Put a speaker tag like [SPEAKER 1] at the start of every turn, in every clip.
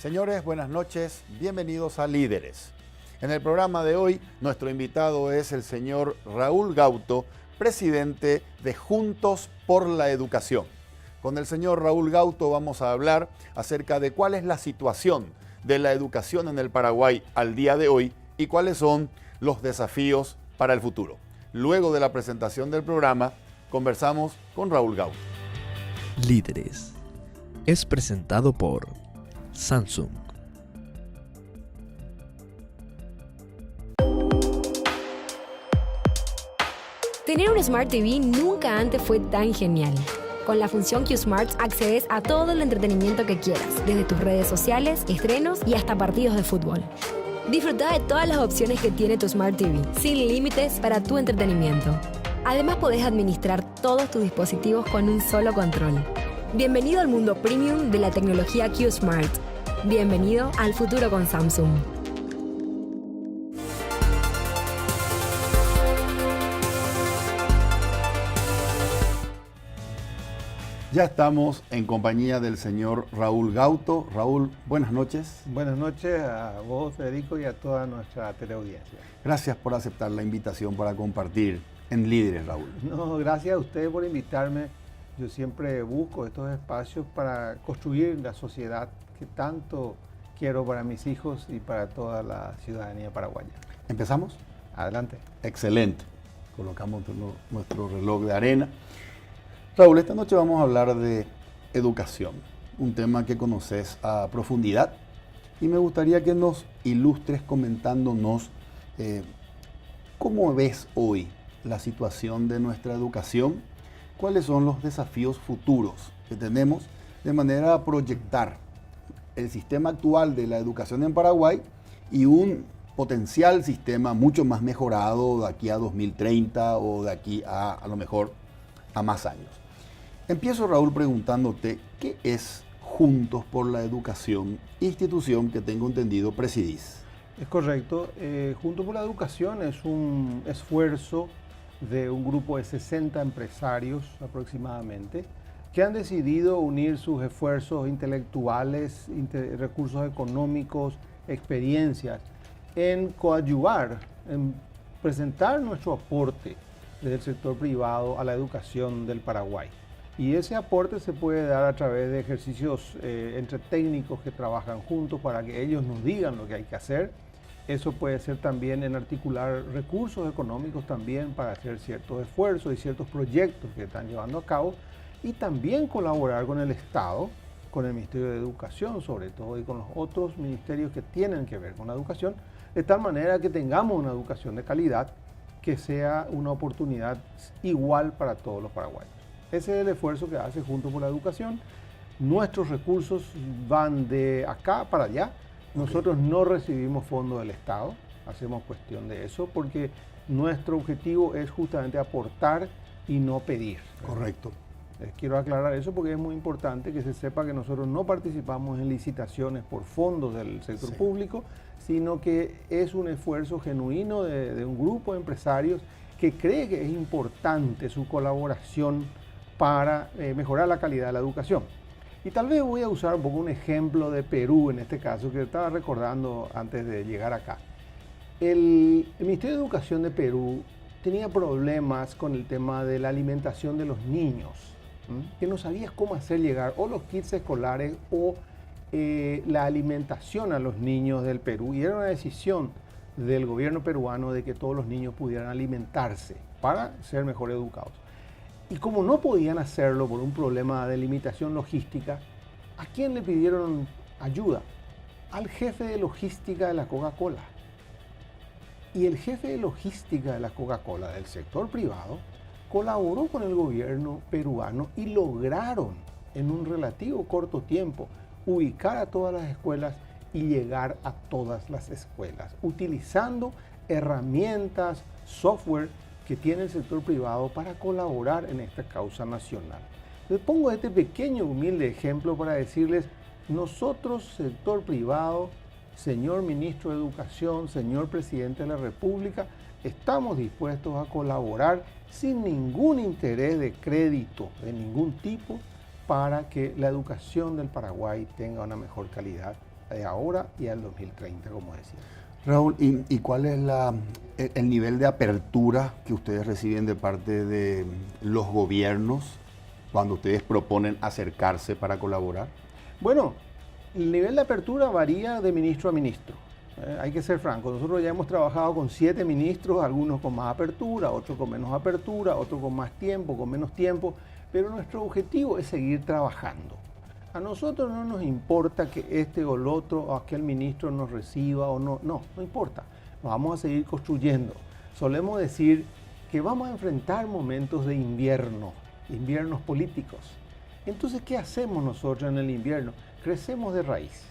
[SPEAKER 1] Señores, buenas noches, bienvenidos a Líderes. En el programa de hoy, nuestro invitado es el señor Raúl Gauto, presidente de Juntos por la Educación. Con el señor Raúl Gauto vamos a hablar acerca de cuál es la situación de la educación en el Paraguay al día de hoy y cuáles son los desafíos para el futuro. Luego de la presentación del programa, conversamos con Raúl Gauto.
[SPEAKER 2] Líderes es presentado por Samsung.
[SPEAKER 3] Tener un Smart TV nunca antes fue tan genial. Con la función QSmart accedes a todo el entretenimiento que quieras, desde tus redes sociales, estrenos y hasta partidos de fútbol. Disfruta de todas las opciones que tiene tu Smart TV, sin límites para tu entretenimiento. Además, podés administrar todos tus dispositivos con un solo control. Bienvenido al mundo premium de la tecnología QSmart. Bienvenido al futuro con Samsung.
[SPEAKER 1] Ya estamos en compañía del señor Raúl Gauto. Raúl, buenas noches.
[SPEAKER 4] Buenas noches a vos, Federico, y a toda nuestra teleaudiencia.
[SPEAKER 1] Gracias por aceptar la invitación para compartir en Líderes, Raúl.
[SPEAKER 4] No, gracias a ustedes por invitarme. Yo siempre busco estos espacios para construir la sociedad que tanto quiero para mis hijos y para toda la ciudadanía paraguaya.
[SPEAKER 1] ¿Empezamos?
[SPEAKER 4] Adelante.
[SPEAKER 1] Excelente. Colocamos nuestro reloj de arena. Raúl, esta noche vamos a hablar de educación, un tema que conoces a profundidad y me gustaría que nos ilustres comentándonos cómo ves hoy la situación de nuestra educación, cuáles son los desafíos futuros que tenemos de manera a proyectar el sistema actual de la educación en Paraguay y un potencial sistema mucho más mejorado de aquí a 2030 o de aquí a lo mejor a más años. Empiezo, Raúl, preguntándote, ¿qué es Juntos por la Educación, institución que tengo entendido presidís?
[SPEAKER 4] Es correcto. Juntos por la Educación es un esfuerzo de un grupo de 60 empresarios aproximadamente que han decidido unir sus esfuerzos intelectuales, recursos económicos, experiencias en coadyuvar, en presentar nuestro aporte desde el sector privado a la educación del Paraguay. Y ese aporte se puede dar a través de ejercicios entre técnicos que trabajan juntos para que ellos nos digan lo que hay que hacer. Eso puede ser también en articular recursos económicos también para hacer ciertos esfuerzos y ciertos proyectos que están llevando a cabo. Y también colaborar con el Estado, con el Ministerio de Educación sobre todo y con los otros ministerios que tienen que ver con la educación, de tal manera que tengamos una educación de calidad que sea una oportunidad igual para todos los paraguayos. Ese es el esfuerzo que hace Juntos por la Educación. Nuestros recursos van de acá para allá. Nosotros no recibimos fondos del Estado, hacemos cuestión de eso, porque nuestro objetivo es justamente aportar y no pedir.
[SPEAKER 1] Correcto.
[SPEAKER 4] Les quiero aclarar eso porque es muy importante que se sepa que nosotros no participamos en licitaciones por fondos del sector público, sino que es un esfuerzo genuino de un grupo de empresarios que cree que es importante su colaboración para mejorar la calidad de la educación. Y tal vez voy a usar un poco un ejemplo de Perú en este caso, que estaba recordando antes de llegar acá. El Ministerio de Educación de Perú tenía problemas con el tema de la alimentación de los niños, que no sabías cómo hacer llegar o los kits escolares o la alimentación a los niños del Perú. Y era una decisión del gobierno peruano de que todos los niños pudieran alimentarse para ser mejor educados. Y como no podían hacerlo por un problema de limitación logística, ¿a quién le pidieron ayuda? Al jefe de logística de la Coca-Cola. Y el jefe de logística de la Coca-Cola del sector privado colaboró con el gobierno peruano y lograron en un relativo corto tiempo ubicar a todas las escuelas y llegar a todas las escuelas, utilizando herramientas, software que tiene el sector privado para colaborar en esta causa nacional. Les pongo este pequeño humilde ejemplo para decirles, nosotros, sector privado, señor ministro de Educación, señor presidente de la República, estamos dispuestos a colaborar sin ningún interés de crédito de ningún tipo para que la educación del Paraguay tenga una mejor calidad ahora y al 2030, como decía.
[SPEAKER 1] Raúl, ¿y cuál es el nivel de apertura que ustedes reciben de parte de los gobiernos cuando ustedes proponen acercarse para colaborar?
[SPEAKER 4] Bueno, el nivel de apertura varía de ministro a ministro. Hay que ser franco, nosotros ya hemos trabajado con 7 ministros, algunos con más apertura, otros con menos apertura, otros con más tiempo, con menos tiempo, pero nuestro objetivo es seguir trabajando. A nosotros no nos importa que este o el otro o aquel ministro nos reciba o no, no importa. Nos vamos a seguir construyendo. Solemos decir que vamos a enfrentar momentos de inviernos políticos. Entonces, ¿qué hacemos nosotros en el invierno? Crecemos de raíz.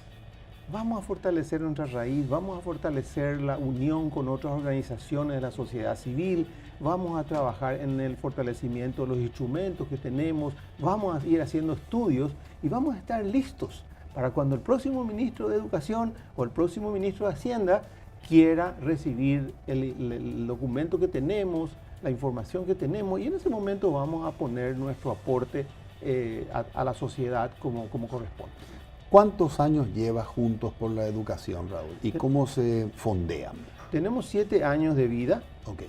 [SPEAKER 4] Vamos a fortalecer nuestra raíz, vamos a fortalecer la unión con otras organizaciones de la sociedad civil, vamos a trabajar en el fortalecimiento de los instrumentos que tenemos, vamos a ir haciendo estudios y vamos a estar listos para cuando el próximo ministro de Educación o el próximo ministro de Hacienda quiera recibir el documento que tenemos, la información que tenemos, y en ese momento vamos a poner nuestro aporte a la sociedad como corresponde.
[SPEAKER 1] ¿Cuántos años lleva Juntos por la Educación, Raúl? ¿Y cómo se fondean?
[SPEAKER 4] Tenemos 7 años de vida.
[SPEAKER 1] Okay.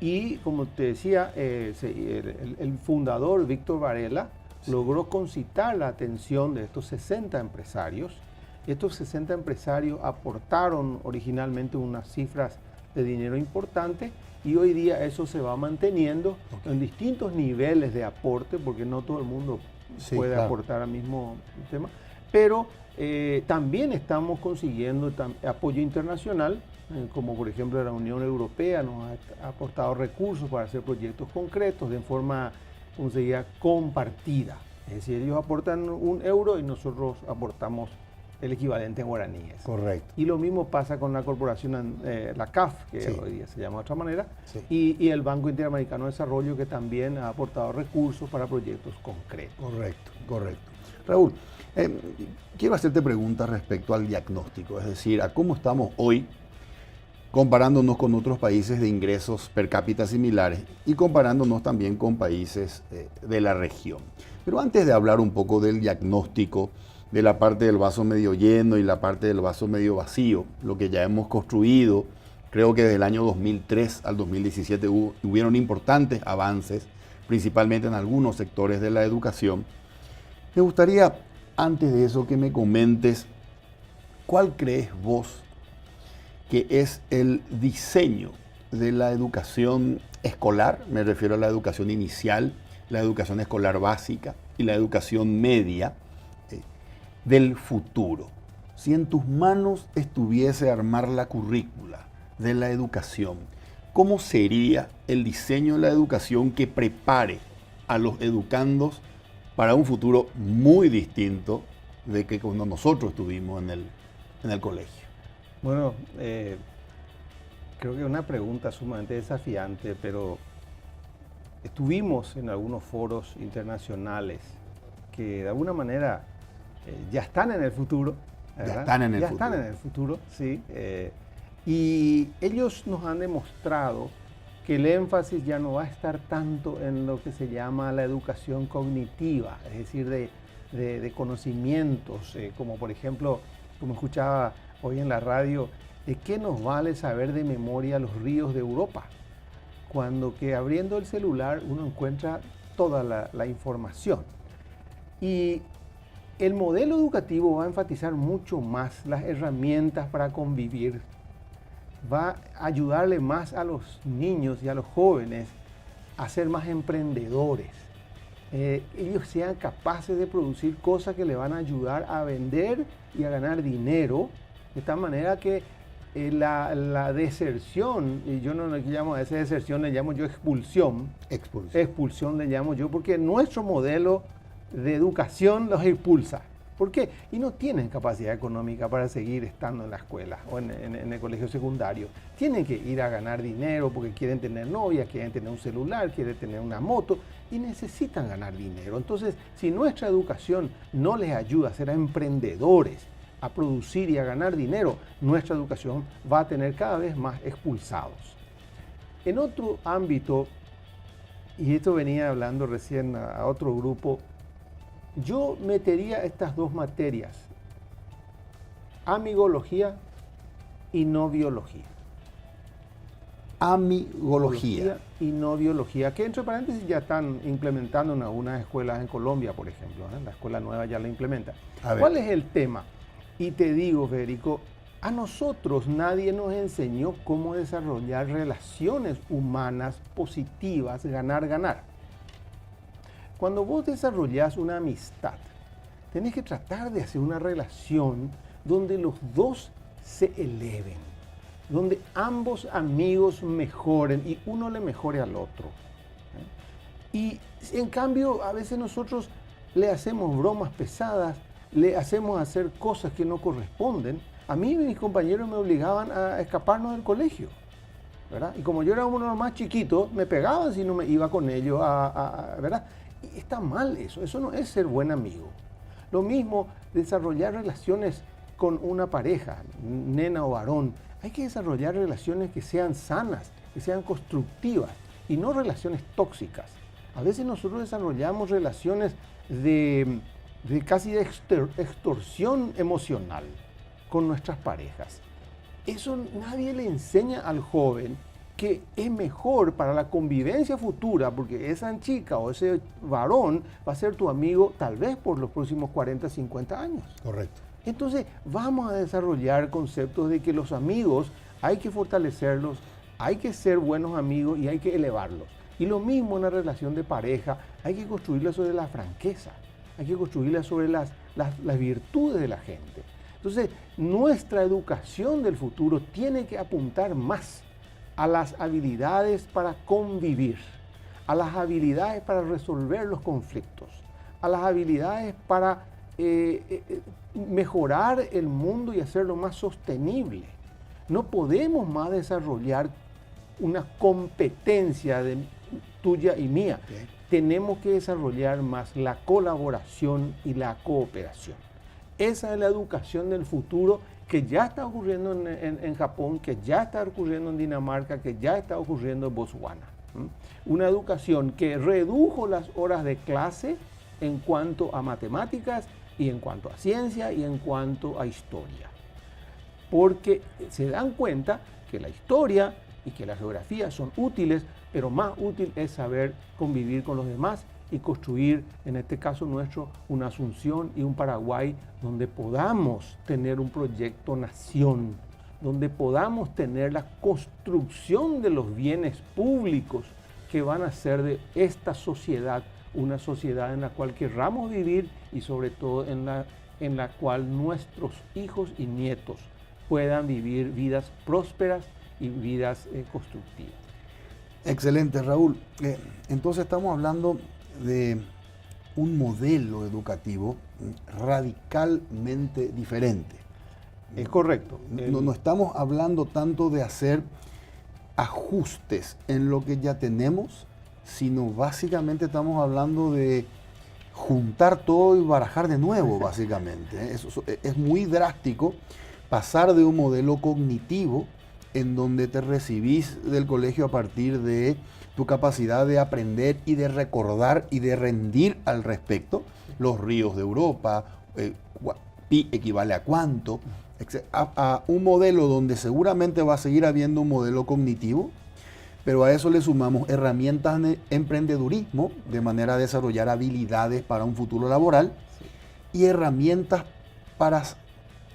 [SPEAKER 4] Y como te decía, el fundador, Víctor Varela, logró concitar la atención de estos 60 empresarios. Estos 60 empresarios aportaron originalmente unas cifras de dinero importantes y hoy día eso se va manteniendo en distintos niveles de aporte, porque no todo el mundo puede aportar al mismo tema. Pero también estamos consiguiendo apoyo internacional, como por ejemplo la Unión Europea nos ha aportado recursos para hacer proyectos concretos de forma, como se diría, compartida. Es decir, ellos aportan €1 y nosotros aportamos el equivalente en guaraníes.
[SPEAKER 1] Correcto.
[SPEAKER 4] Y lo mismo pasa con la corporación, la CAF, que hoy día se llama de otra manera, y el Banco Interamericano de Desarrollo, que también ha aportado recursos para proyectos concretos.
[SPEAKER 1] Correcto. Raúl, quiero hacerte preguntas respecto al diagnóstico, es decir, a cómo estamos hoy comparándonos con otros países de ingresos per cápita similares y comparándonos también con países de la región. Pero antes de hablar un poco del diagnóstico, de la parte del vaso medio lleno y la parte del vaso medio vacío, lo que ya hemos construido, creo que desde el año 2003 al 2017 hubieron importantes avances, principalmente en algunos sectores de la educación. Me gustaría, antes de eso, que me comentes cuál crees vos que es el diseño de la educación escolar, me refiero a la educación inicial, la educación escolar básica y la educación media del futuro. Si en tus manos estuviese armar la currícula de la educación, ¿cómo sería el diseño de la educación que prepare a los educandos para un futuro muy distinto de que cuando nosotros estuvimos en el colegio?
[SPEAKER 4] Bueno, creo que es una pregunta sumamente desafiante, pero estuvimos en algunos foros internacionales que de alguna manera ya están en el futuro, ¿verdad?
[SPEAKER 1] Ya están en el
[SPEAKER 4] futuro, sí. Y ellos nos han demostrado que el énfasis ya no va a estar tanto en lo que se llama la educación cognitiva, es decir, de conocimientos, como por ejemplo, como escuchaba hoy en la radio, ¿de qué nos vale saber de memoria los ríos de Europa? Cuando que abriendo el celular uno encuentra toda la información. Y el modelo educativo va a enfatizar mucho más las herramientas para convivir, va a ayudarle más a los niños y a los jóvenes a ser más emprendedores. Ellos sean capaces de producir cosas que le van a ayudar a vender y a ganar dinero, de tal manera que la deserción, y yo no le llamo a esa deserción, le llamo yo expulsión. Expulsión le llamo yo, porque nuestro modelo de educación los expulsa. ¿Por qué? Y no tienen capacidad económica para seguir estando en la escuela o en el colegio secundario. Tienen que ir a ganar dinero porque quieren tener novia, quieren tener un celular, quieren tener una moto y necesitan ganar dinero. Entonces, si nuestra educación no les ayuda a ser emprendedores, a producir y a ganar dinero, nuestra educación va a tener cada vez más expulsados. En otro ámbito, y esto venía hablando recién a otro grupo, yo metería estas dos materias, amigología y no biología.
[SPEAKER 1] Amigología.
[SPEAKER 4] Y no biología, que entre paréntesis ya están implementando en algunas escuelas en Colombia, por ejemplo. La escuela nueva ya la implementa. ¿Cuál es el tema? Y te digo, Federico, a nosotros nadie nos enseñó cómo desarrollar relaciones humanas positivas, ganar. Cuando vos desarrollás una amistad, tenés que tratar de hacer una relación donde los dos se eleven, donde ambos amigos mejoren y uno le mejore al otro. Y en cambio, a veces nosotros le hacemos bromas pesadas, le hacemos hacer cosas que no corresponden. A mí y mis compañeros me obligaban a escaparnos del colegio, ¿verdad? Y como yo era uno de los más chiquitos, me pegaban si no me iba con ellos, ¿verdad? Y está mal eso no es ser buen amigo. Lo mismo, desarrollar relaciones con una pareja, nena o varón. Hay que desarrollar relaciones que sean sanas, que sean constructivas y no relaciones tóxicas. A veces nosotros desarrollamos relaciones de casi de extorsión emocional con nuestras parejas. Eso nadie le enseña al joven que es mejor para la convivencia futura, porque esa chica o ese varón va a ser tu amigo tal vez por los próximos 40, 50 años.
[SPEAKER 1] Correcto.
[SPEAKER 4] Entonces vamos a desarrollar conceptos de que los amigos hay que fortalecerlos, hay que ser buenos amigos y hay que elevarlos. Y lo mismo en una relación de pareja, hay que construirla sobre la franqueza, hay que construirla sobre las virtudes de la gente. Entonces, nuestra educación del futuro tiene que apuntar más a las habilidades para convivir, a las habilidades para resolver los conflictos, a las habilidades para mejorar el mundo y hacerlo más sostenible. No podemos más desarrollar una competencia tuya y mía. Okay. Tenemos que desarrollar más la colaboración y la cooperación. Esa es la educación del futuro que ya está ocurriendo en Japón, que ya está ocurriendo en Dinamarca, que ya está ocurriendo en Botswana. Una educación que redujo las horas de clase en cuanto a matemáticas y en cuanto a ciencia y en cuanto a historia. Porque se dan cuenta que la historia y que la geografía son útiles, pero más útil es saber convivir con los demás y construir, en este caso nuestro, una Asunción y un Paraguay donde podamos tener un proyecto nación, donde podamos tener la construcción de los bienes públicos que van a hacer de esta sociedad una sociedad en la cual querramos vivir y sobre todo en la cual nuestros hijos y nietos puedan vivir vidas prósperas y vidas constructivas.
[SPEAKER 1] Excelente, Raúl. Entonces estamos hablando de un modelo educativo radicalmente diferente.
[SPEAKER 4] Es correcto.
[SPEAKER 1] No estamos hablando tanto de hacer ajustes en lo que ya tenemos, sino básicamente estamos hablando de juntar todo y barajar de nuevo, básicamente. Eso es muy drástico pasar de un modelo cognitivo en donde te recibís del colegio a partir de tu capacidad de aprender y de recordar y de rendir al respecto, los ríos de Europa, pi equivale a cuánto, a un modelo donde seguramente va a seguir habiendo un modelo cognitivo, pero a eso le sumamos herramientas de emprendedurismo, de manera a desarrollar habilidades para un futuro laboral, y herramientas para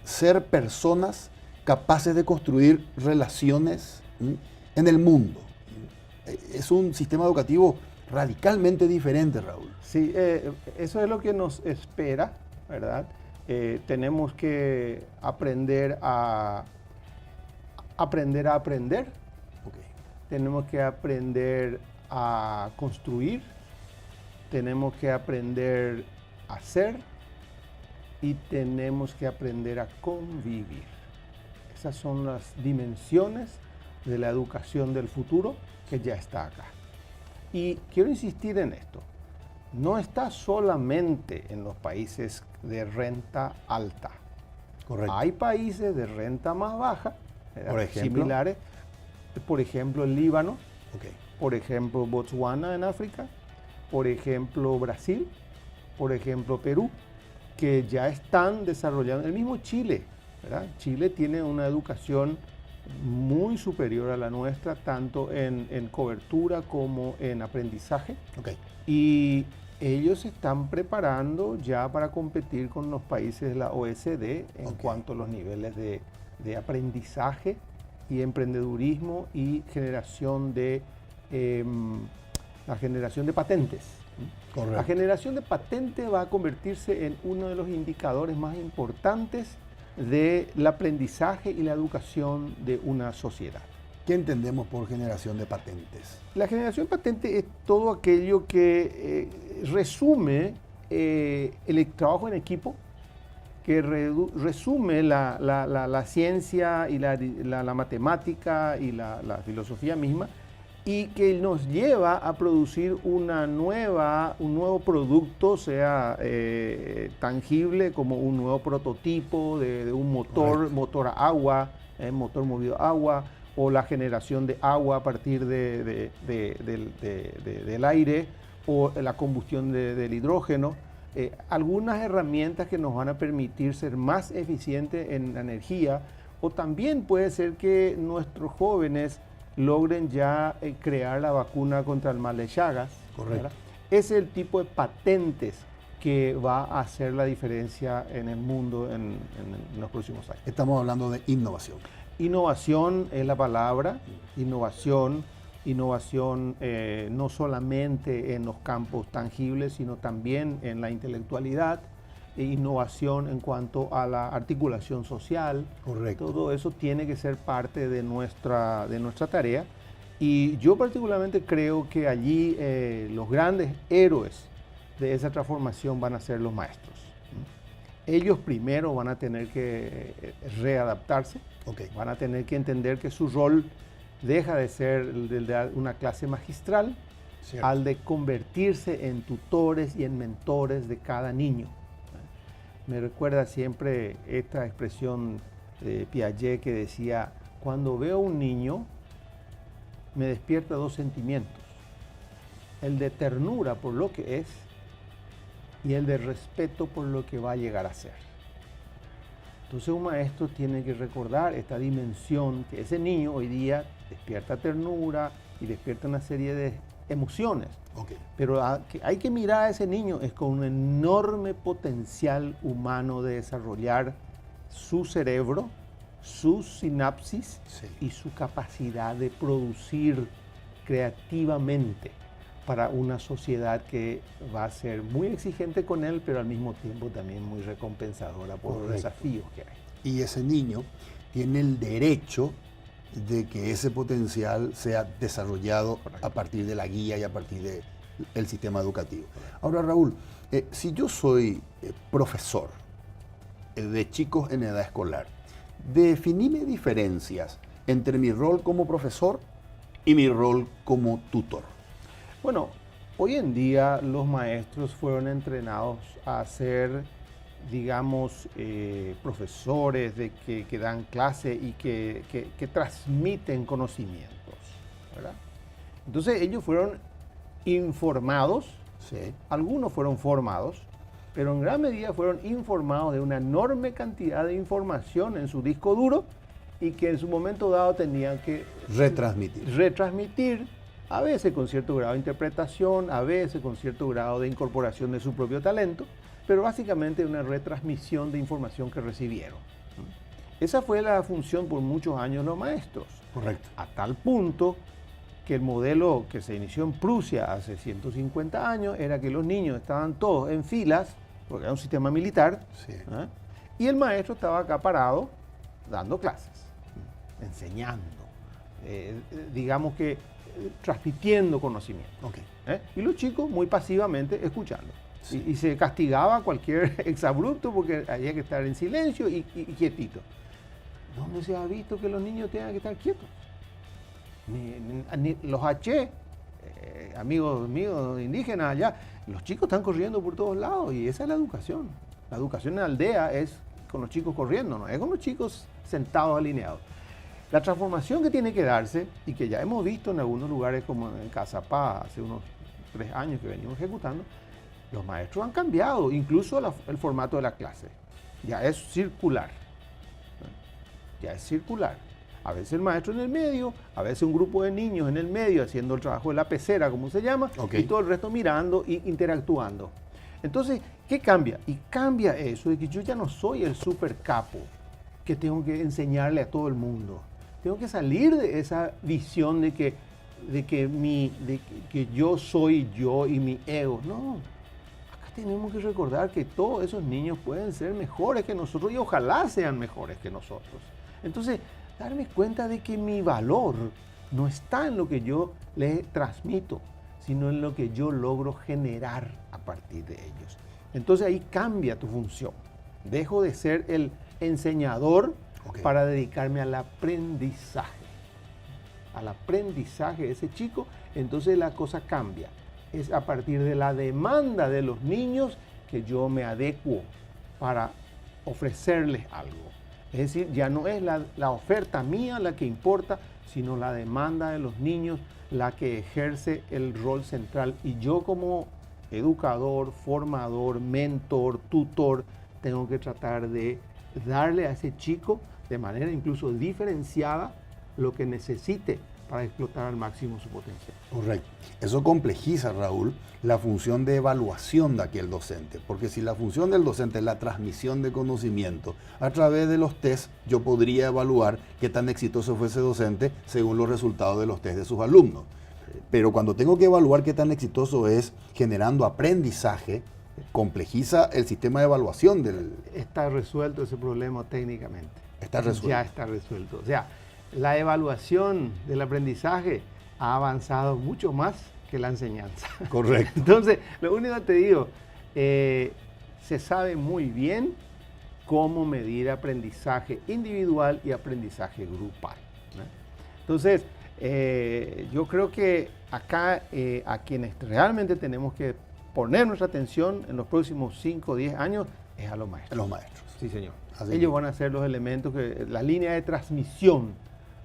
[SPEAKER 1] ser personas capaces de construir relaciones en el mundo. Es un sistema educativo radicalmente diferente, Raúl.
[SPEAKER 4] Sí, eso es lo que nos espera, ¿verdad? Tenemos que aprender a aprender. Okay. Tenemos que aprender a construir. Tenemos que aprender a ser. Y tenemos que aprender a convivir. Esas son las dimensiones de la educación del futuro que ya está acá. Y quiero insistir en esto. No está solamente en los países de renta alta.
[SPEAKER 1] Correcto.
[SPEAKER 4] Hay países de renta más baja,
[SPEAKER 1] por ejemplo,
[SPEAKER 4] similares. Por ejemplo, el Líbano.
[SPEAKER 1] Okay.
[SPEAKER 4] Por ejemplo, Botswana en África. Por ejemplo, Brasil. Por ejemplo, Perú, que ya están desarrollando. El mismo Chile ¿verdad? Chile tiene una educación muy superior a la nuestra, tanto en cobertura como en aprendizaje.
[SPEAKER 1] Ok.
[SPEAKER 4] Y ellos se están preparando ya para competir con los países de la OECD en cuanto a los niveles de aprendizaje y emprendedurismo y la generación de patentes.
[SPEAKER 1] Correcto.
[SPEAKER 4] La generación de patentes va a convertirse en uno de los indicadores más importantes del aprendizaje y la educación de una sociedad.
[SPEAKER 1] ¿Qué entendemos por generación de patentes?
[SPEAKER 4] La generación patente es todo aquello que resume el trabajo en equipo, que resume la ciencia y la matemática y la filosofía misma, y que nos lleva a producir un nuevo producto, sea tangible como un nuevo prototipo de un motor a agua, motor movido a agua, o la generación de agua a partir del aire, o la combustión del hidrógeno. Algunas herramientas que nos van a permitir ser más eficientes en la energía, o también puede ser que nuestros jóvenes logren ya crear la vacuna contra el mal de Chagas.
[SPEAKER 1] Correcto.
[SPEAKER 4] ¿Verdad? Es el tipo de patentes que va a hacer la diferencia en el mundo en los próximos años.
[SPEAKER 1] Estamos hablando de innovación.
[SPEAKER 4] Innovación es la palabra, innovación no solamente en los campos tangibles, sino también en la intelectualidad, innovación en cuanto a la articulación social.
[SPEAKER 1] Correcto.
[SPEAKER 4] Todo eso tiene que ser parte de nuestra tarea. Y yo particularmente creo que allí los grandes héroes de esa transformación van a ser los maestros. Ellos primero van a tener que readaptarse, van a tener que entender que su rol deja de ser el de dar una clase magistral,
[SPEAKER 1] Cierto.
[SPEAKER 4] al de convertirse en tutores y en mentores de cada niño. Me recuerda siempre esta expresión de Piaget que decía: cuando veo un niño, me despierta dos sentimientos: el de ternura por lo que es y el de respeto por lo que va a llegar a ser. Entonces un maestro tiene que recordar esta dimensión, que ese niño hoy día despierta ternura y despierta una serie de emociones. Pero hay que mirar a ese niño es con un enorme potencial humano de desarrollar su cerebro, sus sinapsis,
[SPEAKER 1] Sí.
[SPEAKER 4] y su capacidad de producir creativamente para una sociedad que va a ser muy exigente con él, pero al mismo tiempo también muy recompensadora por los
[SPEAKER 1] Correcto.
[SPEAKER 4] desafíos que hay.
[SPEAKER 1] Y ese niño tiene el derecho de que ese potencial sea desarrollado a partir de la guía y a partir del sistema educativo. Ahora, Raúl, si yo soy profesor de chicos en edad escolar, definime diferencias entre mi rol como profesor y mi rol como tutor.
[SPEAKER 4] Bueno, hoy en día los maestros fueron entrenados a ser, digamos, profesores que dan clase y que transmiten conocimientos, ¿verdad? Entonces ellos fueron informados,
[SPEAKER 1] Sí.
[SPEAKER 4] algunos fueron formados, pero en gran medida fueron informados de una enorme cantidad de información en su disco duro y que en su momento dado tenían que retransmitir, a veces con cierto grado de interpretación, a veces con cierto grado de incorporación de su propio talento, pero básicamente una retransmisión de información que recibieron. Esa fue la función por muchos años de los maestros.
[SPEAKER 1] Correcto.
[SPEAKER 4] A tal punto que el modelo que se inició en Prusia hace 150 años era que los niños estaban todos en filas, porque era un sistema militar,
[SPEAKER 1] Sí.
[SPEAKER 4] y el maestro estaba acá parado dando clases, enseñando, digamos que transmitiendo conocimiento. Y los chicos muy pasivamente escuchando.
[SPEAKER 1] Sí.
[SPEAKER 4] Y se castigaba cualquier exabrupto porque había que estar en silencio y quietito. ¿Dónde se ha visto que los niños tengan que estar quietos? Ni los H, amigos míos indígenas allá, los chicos están corriendo por todos lados y esa es la educación. La educación en la aldea es con los chicos corriendo, no es con los chicos sentados alineados. La transformación que tiene que darse y que ya hemos visto en algunos lugares como en Cazapá hace unos 3 años que venimos ejecutando, los maestros han cambiado, incluso el formato de la clase. Ya es circular. ya es circular. A veces el maestro en el medio, a veces un grupo de niños en el medio haciendo el trabajo de la pecera, como se llama, y todo el resto mirando e interactuando. Entonces, ¿qué cambia? Y cambia eso de que yo ya no soy el super capo que tengo que enseñarle a todo el mundo. Tengo que salir de esa visión de que yo soy yo y mi ego. No, acá tenemos que recordar que todos esos niños pueden ser mejores que nosotros y ojalá sean mejores que nosotros. Entonces, darme cuenta de que mi valor no está en lo que yo les transmito, sino en lo que yo logro generar a partir de ellos. Entonces ahí cambia tu función. Dejo de ser el enseñador para dedicarme al aprendizaje. Al aprendizaje de ese chico, entonces la cosa cambia. Es a partir de la demanda de los niños que yo me adecuo para ofrecerles algo. Es decir, ya no es la oferta mía la que importa, sino la demanda de los niños la que ejerce el rol central. Y yo como educador, formador, mentor, tutor, tengo que tratar de darle a ese chico de manera incluso diferenciada lo que necesite para explotar al máximo su potencial.
[SPEAKER 1] Correcto. Eso complejiza, Raúl, la función de evaluación de aquel docente, porque si la función del docente es la transmisión de conocimiento, a través de los test yo podría evaluar qué tan exitoso fue ese docente según los resultados de los test de sus alumnos. Pero cuando tengo que evaluar qué tan exitoso es generando aprendizaje, complejiza el sistema de evaluación del...
[SPEAKER 4] Está resuelto ese problema técnicamente.
[SPEAKER 1] Está resuelto.
[SPEAKER 4] Ya está resuelto. O sea, la evaluación del aprendizaje ha avanzado mucho más que la enseñanza.
[SPEAKER 1] Correcto.
[SPEAKER 4] Entonces, lo único que te digo, se sabe muy bien cómo medir aprendizaje individual y aprendizaje grupal, ¿no? Entonces, yo creo que acá a quienes realmente tenemos que poner nuestra atención en los próximos 5 o 10 años es a los maestros.
[SPEAKER 1] Los maestros.
[SPEAKER 4] Sí, señor.
[SPEAKER 1] Así
[SPEAKER 4] Ellos van a ser los elementos, la línea de transmisión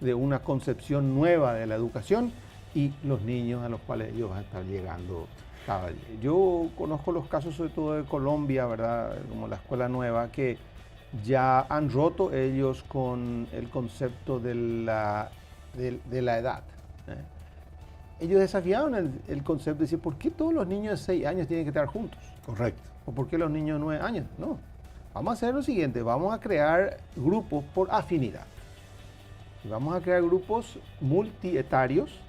[SPEAKER 4] de una concepción nueva de la educación y los niños a los cuales ellos van a estar llegando cada día. Yo conozco los casos sobre todo de Colombia, ¿verdad? Como la escuela nueva, que ya han roto ellos con el concepto de la edad. Ellos desafiaron el concepto de decir, ¿por qué todos los niños de 6 años tienen que estar juntos?
[SPEAKER 1] Correcto.
[SPEAKER 4] ¿O por qué los niños de 9 años? No. Vamos a hacer lo siguiente, vamos a crear grupos por afinidad. Y vamos a crear grupos multietarios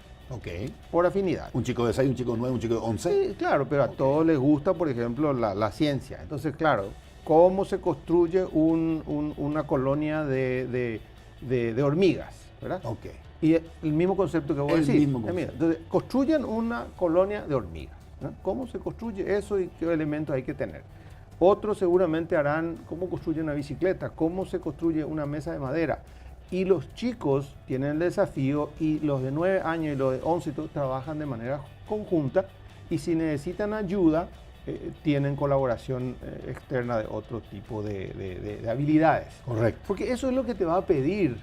[SPEAKER 4] por afinidad.
[SPEAKER 1] Un chico de 6, un chico de 9, un chico de 11.
[SPEAKER 4] Sí, claro, pero a todos les gusta, por ejemplo, la ciencia. Entonces, claro, ¿cómo se construye una colonia de hormigas? ¿Verdad? Y el mismo concepto que vos decís.
[SPEAKER 1] Mismo concepto.
[SPEAKER 4] Entonces, construyen una colonia de hormigas, ¿no? ¿Cómo se construye eso y qué elementos hay que tener? Otros seguramente harán cómo construyen una bicicleta, cómo se construye una mesa de madera. Y los chicos tienen el desafío y los de 9 años y los de 11 trabajan de manera conjunta y si necesitan ayuda tienen colaboración externa de otro tipo de habilidades.
[SPEAKER 1] Correcto.
[SPEAKER 4] Porque eso es lo que te va a pedir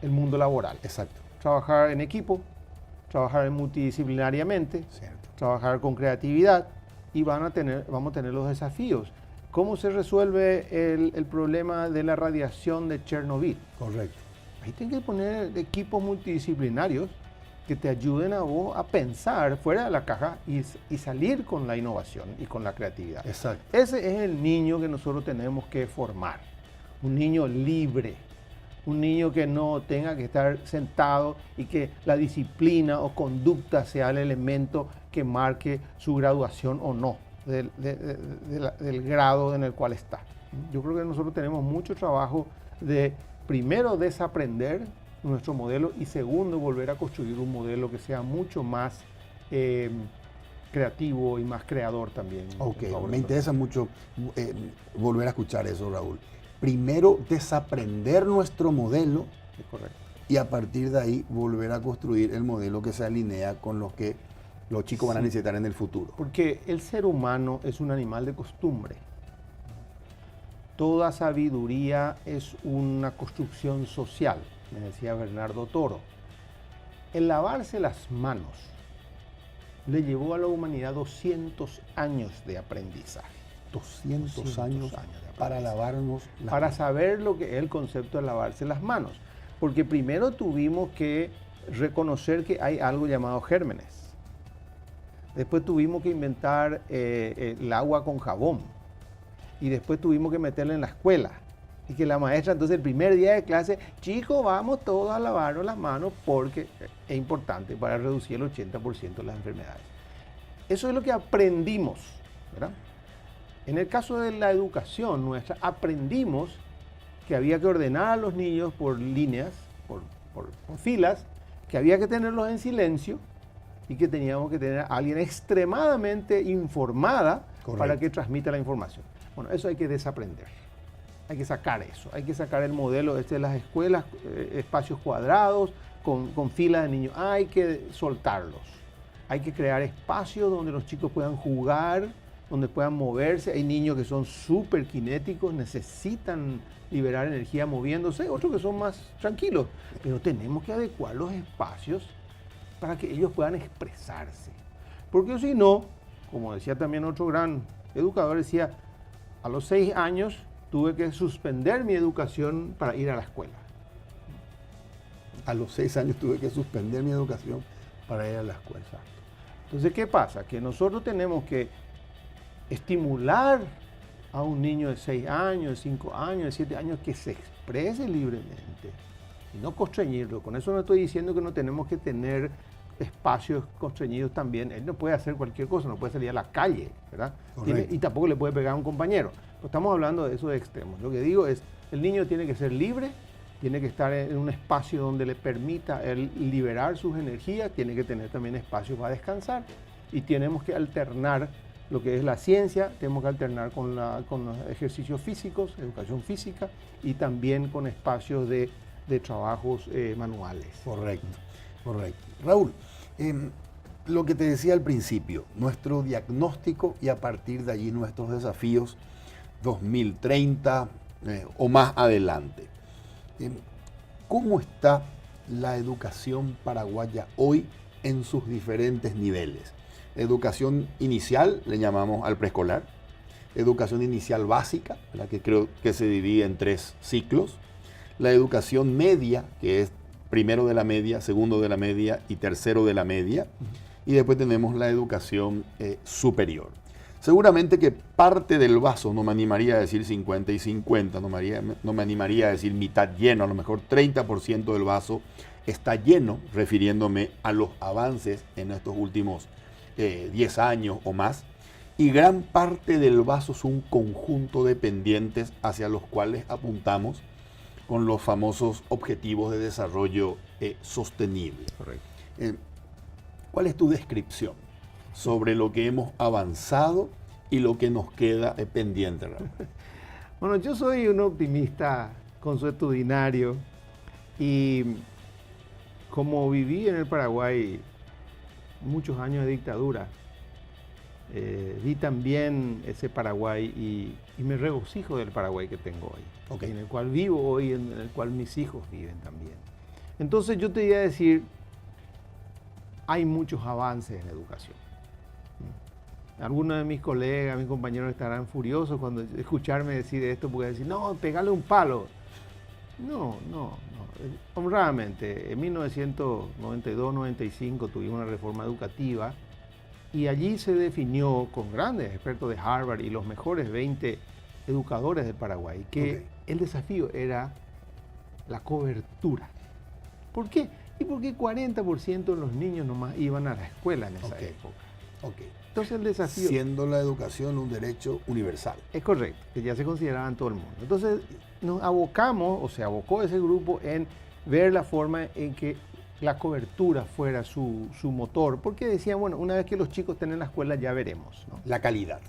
[SPEAKER 4] el mundo laboral.
[SPEAKER 1] Exacto.
[SPEAKER 4] Trabajar en equipo, trabajar multidisciplinariamente,
[SPEAKER 1] Cierto.
[SPEAKER 4] trabajar con creatividad y vamos a tener los desafíos. ¿Cómo se resuelve el problema de la radiación de Chernobyl?
[SPEAKER 1] Correcto.
[SPEAKER 4] Ahí tienes que poner equipos multidisciplinarios que te ayuden a vos a pensar fuera de la caja y salir con la innovación y con la creatividad.
[SPEAKER 1] Exacto.
[SPEAKER 4] Ese es el niño que nosotros tenemos que formar. Un niño libre. Un niño que no tenga que estar sentado y que la disciplina o conducta sea el elemento que marque su graduación o no del grado en el cual está. Yo creo que nosotros tenemos mucho trabajo de, primero, desaprender nuestro modelo y segundo, volver a construir un modelo que sea mucho más creativo y más creador también.
[SPEAKER 1] Me interesa mucho volver a escuchar eso, Raúl. Primero, desaprender nuestro modelo.
[SPEAKER 4] Es correcto.
[SPEAKER 1] Y a partir de ahí volver a construir el modelo que se alinea con los que los chicos van a necesitar en el futuro.
[SPEAKER 4] Porque el ser humano es un animal de costumbre. Toda sabiduría es una construcción social, me decía Bernardo Toro. El lavarse las manos le llevó a la humanidad 200 años de aprendizaje.
[SPEAKER 1] 200 años Para lavarnos las
[SPEAKER 4] para
[SPEAKER 1] manos.
[SPEAKER 4] saber lo que es el concepto de lavarse las manos. Porque primero tuvimos que reconocer que hay algo llamado gérmenes. Después tuvimos que inventar el agua con jabón. Y después tuvimos que meterla en la escuela. Y que la maestra, entonces el primer día de clase, chicos, vamos todos a lavarnos las manos porque es importante para reducir el 80% de las enfermedades. Eso es lo que aprendimos, ¿verdad? En el caso de la educación nuestra, aprendimos que había que ordenar a los niños por líneas, por filas, que había que tenerlos en silencio y que teníamos que tener a alguien extremadamente informada para que transmita la información. Bueno, eso hay que desaprender. Hay que sacar eso, hay que sacar el modelo de las escuelas, espacios cuadrados, con filas de niños. Hay que soltarlos. Hay que crear espacios donde los chicos puedan jugar, donde puedan moverse. Hay niños que son súper cinéticos, necesitan liberar energía moviéndose, otros que son más tranquilos. Pero tenemos que adecuar los espacios para que ellos puedan expresarse. Porque si no, como decía también otro gran educador, decía, a los 6 años tuve que suspender mi educación para ir a la escuela.
[SPEAKER 1] A los 6 años tuve que suspender mi educación para ir a la escuela.
[SPEAKER 4] Entonces, ¿qué pasa? Que nosotros tenemos que estimular a un niño de 6 años, de 5 años, de 7 años que se exprese libremente y no constreñirlo. Con eso no estoy diciendo que no tenemos que tener espacios constreñidos también. Él no puede hacer cualquier cosa, no puede salir a la calle, ¿verdad? Y tampoco le puede pegar a un compañero. Pero estamos hablando de esos extremos. Lo que digo es, el niño tiene que ser libre, tiene que estar en un espacio donde le permita él liberar sus energías, tiene que tener también espacios para descansar y tenemos que alternar lo que es la ciencia, tenemos que alternar con los ejercicios físicos, educación física y también con espacios de trabajos manuales.
[SPEAKER 1] Correcto, correcto. Raúl, lo que te decía al principio, nuestro diagnóstico y a partir de allí nuestros desafíos 2030 o más adelante. ¿Cómo está la educación paraguaya hoy en sus diferentes niveles? Educación inicial, le llamamos al preescolar. Educación inicial básica, la que creo que se divide en 3 ciclos. La educación media, que es primero de la media, segundo de la media y tercero de la media. Y después tenemos la educación superior. Seguramente que parte del vaso, no me animaría a decir 50 y 50, no me animaría a decir mitad lleno, a lo mejor 30% del vaso está lleno, refiriéndome a los avances en estos últimos 10 años o más, y gran parte del vaso es un conjunto de pendientes hacia los cuales apuntamos con los famosos objetivos de desarrollo sostenible.
[SPEAKER 4] Correcto.
[SPEAKER 1] ¿Cuál es tu descripción sobre lo que hemos avanzado y lo que nos queda pendiente, Raúl?
[SPEAKER 4] Bueno, yo soy un optimista consuetudinario y como viví en el Paraguay muchos años de dictadura, vi también ese Paraguay y me regocijo del Paraguay que tengo hoy,
[SPEAKER 1] Okay.
[SPEAKER 4] en el cual vivo hoy, en el cual mis hijos viven también. Entonces yo te iba a decir, hay muchos avances en educación. Algunos de mis colegas, mis compañeros estarán furiosos cuando escucharme decir esto, porque decir, no, pegale un palo. No. Honradamente, en 1992-95 tuvimos una reforma educativa y allí se definió con grandes expertos de Harvard y los mejores 20 educadores del Paraguay que el desafío era la cobertura. ¿Por qué? Y porque 40% de los niños nomás iban a la escuela en esa época. Entonces el desafío...
[SPEAKER 1] Siendo la educación un derecho universal.
[SPEAKER 4] Es correcto, que ya se consideraba en todo el mundo. Entonces nos abocamos, o se abocó ese grupo en ver la forma en que la cobertura fuera su motor, porque decían, bueno, una vez que los chicos estén en la escuela ya veremos, ¿no?
[SPEAKER 1] La calidad.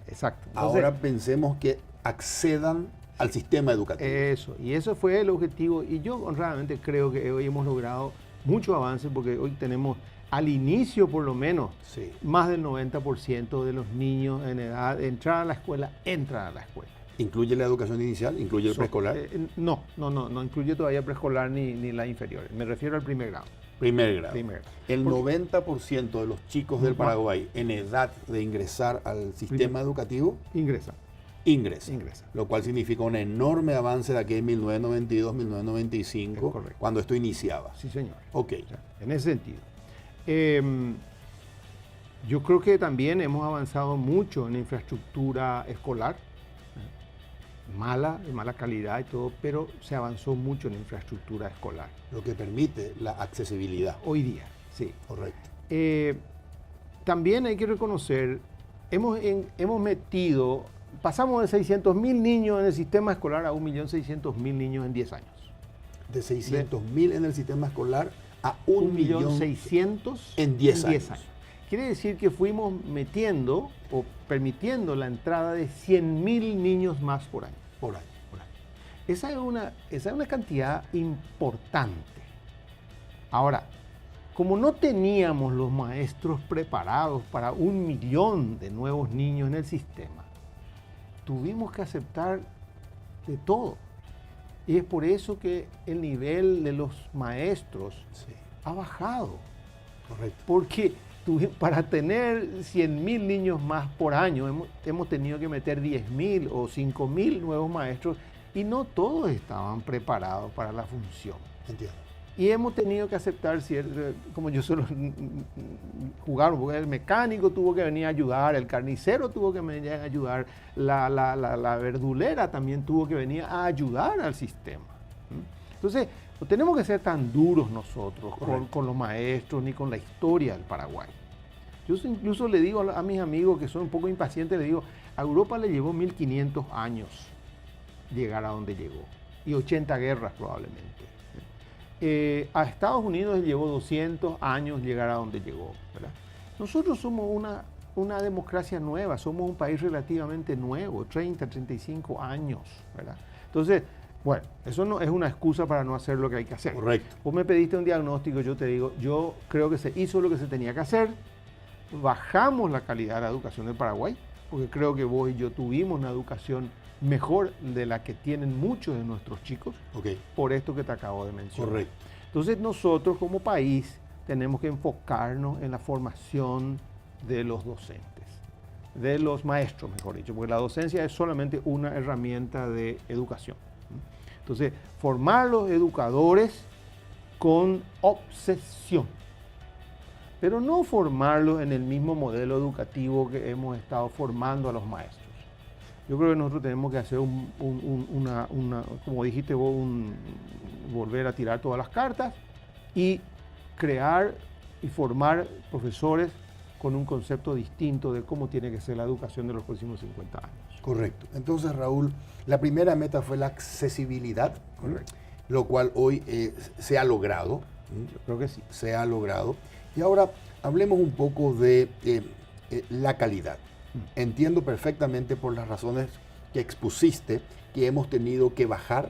[SPEAKER 4] Exacto. Entonces,
[SPEAKER 1] ahora pensemos que accedan al sistema educativo.
[SPEAKER 4] Eso, y eso fue el objetivo, y yo honradamente creo que hoy hemos logrado mucho avance, porque hoy tenemos al inicio por lo menos más del 90% de los niños en edad de entrar a la escuela, entran a la escuela.
[SPEAKER 1] ¿Incluye la educación inicial? ¿Incluye el preescolar?
[SPEAKER 4] No incluye todavía preescolar ni la inferior. Me refiero al primer grado.
[SPEAKER 1] Primer grado. El 90% de los chicos del Paraguay en edad de ingresar al sistema educativo
[SPEAKER 4] ingresan.
[SPEAKER 1] ingresan. Lo cual significa un enorme avance de aquí en 1992, 1995, cuando esto iniciaba.
[SPEAKER 4] Sí, señor.
[SPEAKER 1] Ok.
[SPEAKER 4] O sea, en ese sentido. Yo creo que también hemos avanzado mucho en la infraestructura escolar, de mala calidad y todo, pero se avanzó mucho en la infraestructura escolar.
[SPEAKER 1] Lo que permite la accesibilidad.
[SPEAKER 4] Hoy día, sí.
[SPEAKER 1] Correcto.
[SPEAKER 4] También hay que reconocer, hemos metido, pasamos de 600.000 niños en el sistema escolar a 1.600.000 niños en 10 años.
[SPEAKER 1] De 600.000 en el sistema escolar a 1.600.000 en 10 años.
[SPEAKER 4] Quiere decir que fuimos metiendo o permitiendo la entrada de 100.000 niños más por año.
[SPEAKER 1] Por año.
[SPEAKER 4] Esa es una cantidad importante. Ahora, como no teníamos los maestros preparados para 1 millón de nuevos niños en el sistema, tuvimos que aceptar de todo. Y es por eso que el nivel de los maestros ha bajado.
[SPEAKER 1] Correcto.
[SPEAKER 4] Porque para tener 100.000 niños más por año hemos tenido que meter 10.000 o 5.000 nuevos maestros y no todos estaban preparados para la función.
[SPEAKER 1] Entiendo.
[SPEAKER 4] Y hemos tenido que aceptar, como yo solo jugar, porque el mecánico tuvo que venir a ayudar, el carnicero tuvo que venir a ayudar, la verdulera también tuvo que venir a ayudar al sistema. Entonces, no tenemos que ser tan duros nosotros con los maestros ni con la historia del Paraguay. Yo incluso le digo a mis amigos que son un poco impacientes, le digo, a Europa le llevó 1.500 años llegar a donde llegó y 80 guerras probablemente. A Estados Unidos le llevó 200 años llegar a donde llegó, ¿verdad? Nosotros somos una democracia nueva, somos un país relativamente nuevo, 30, 35 años, ¿verdad? Entonces, bueno, eso no es una excusa para no hacer lo que hay que hacer.
[SPEAKER 1] Correcto.
[SPEAKER 4] Vos me pediste un diagnóstico, yo te digo, yo creo que se hizo lo que se tenía que hacer, bajamos la calidad de la educación del Paraguay, porque creo que vos y yo tuvimos una educación mejor de la que tienen muchos de nuestros chicos, por esto que te acabo de mencionar.
[SPEAKER 1] Correcto.
[SPEAKER 4] Entonces nosotros como país tenemos que enfocarnos en la formación de los docentes, de los maestros, mejor dicho, porque la docencia es solamente una herramienta de educación. Entonces, formar los educadores con obsesión, pero no formarlos en el mismo modelo educativo que hemos estado formando a los maestros. Yo creo que nosotros tenemos que hacer como dijiste vos, volver a tirar todas las cartas y crear y formar profesores con un concepto distinto de cómo tiene que ser la educación de los próximos 50 años.
[SPEAKER 1] Correcto. Entonces, Raúl, la primera meta fue la accesibilidad, lo cual hoy se ha logrado.
[SPEAKER 4] Yo creo que sí.
[SPEAKER 1] Se ha logrado. Y ahora hablemos un poco de la calidad. Entiendo perfectamente por las razones que expusiste que hemos tenido que bajar.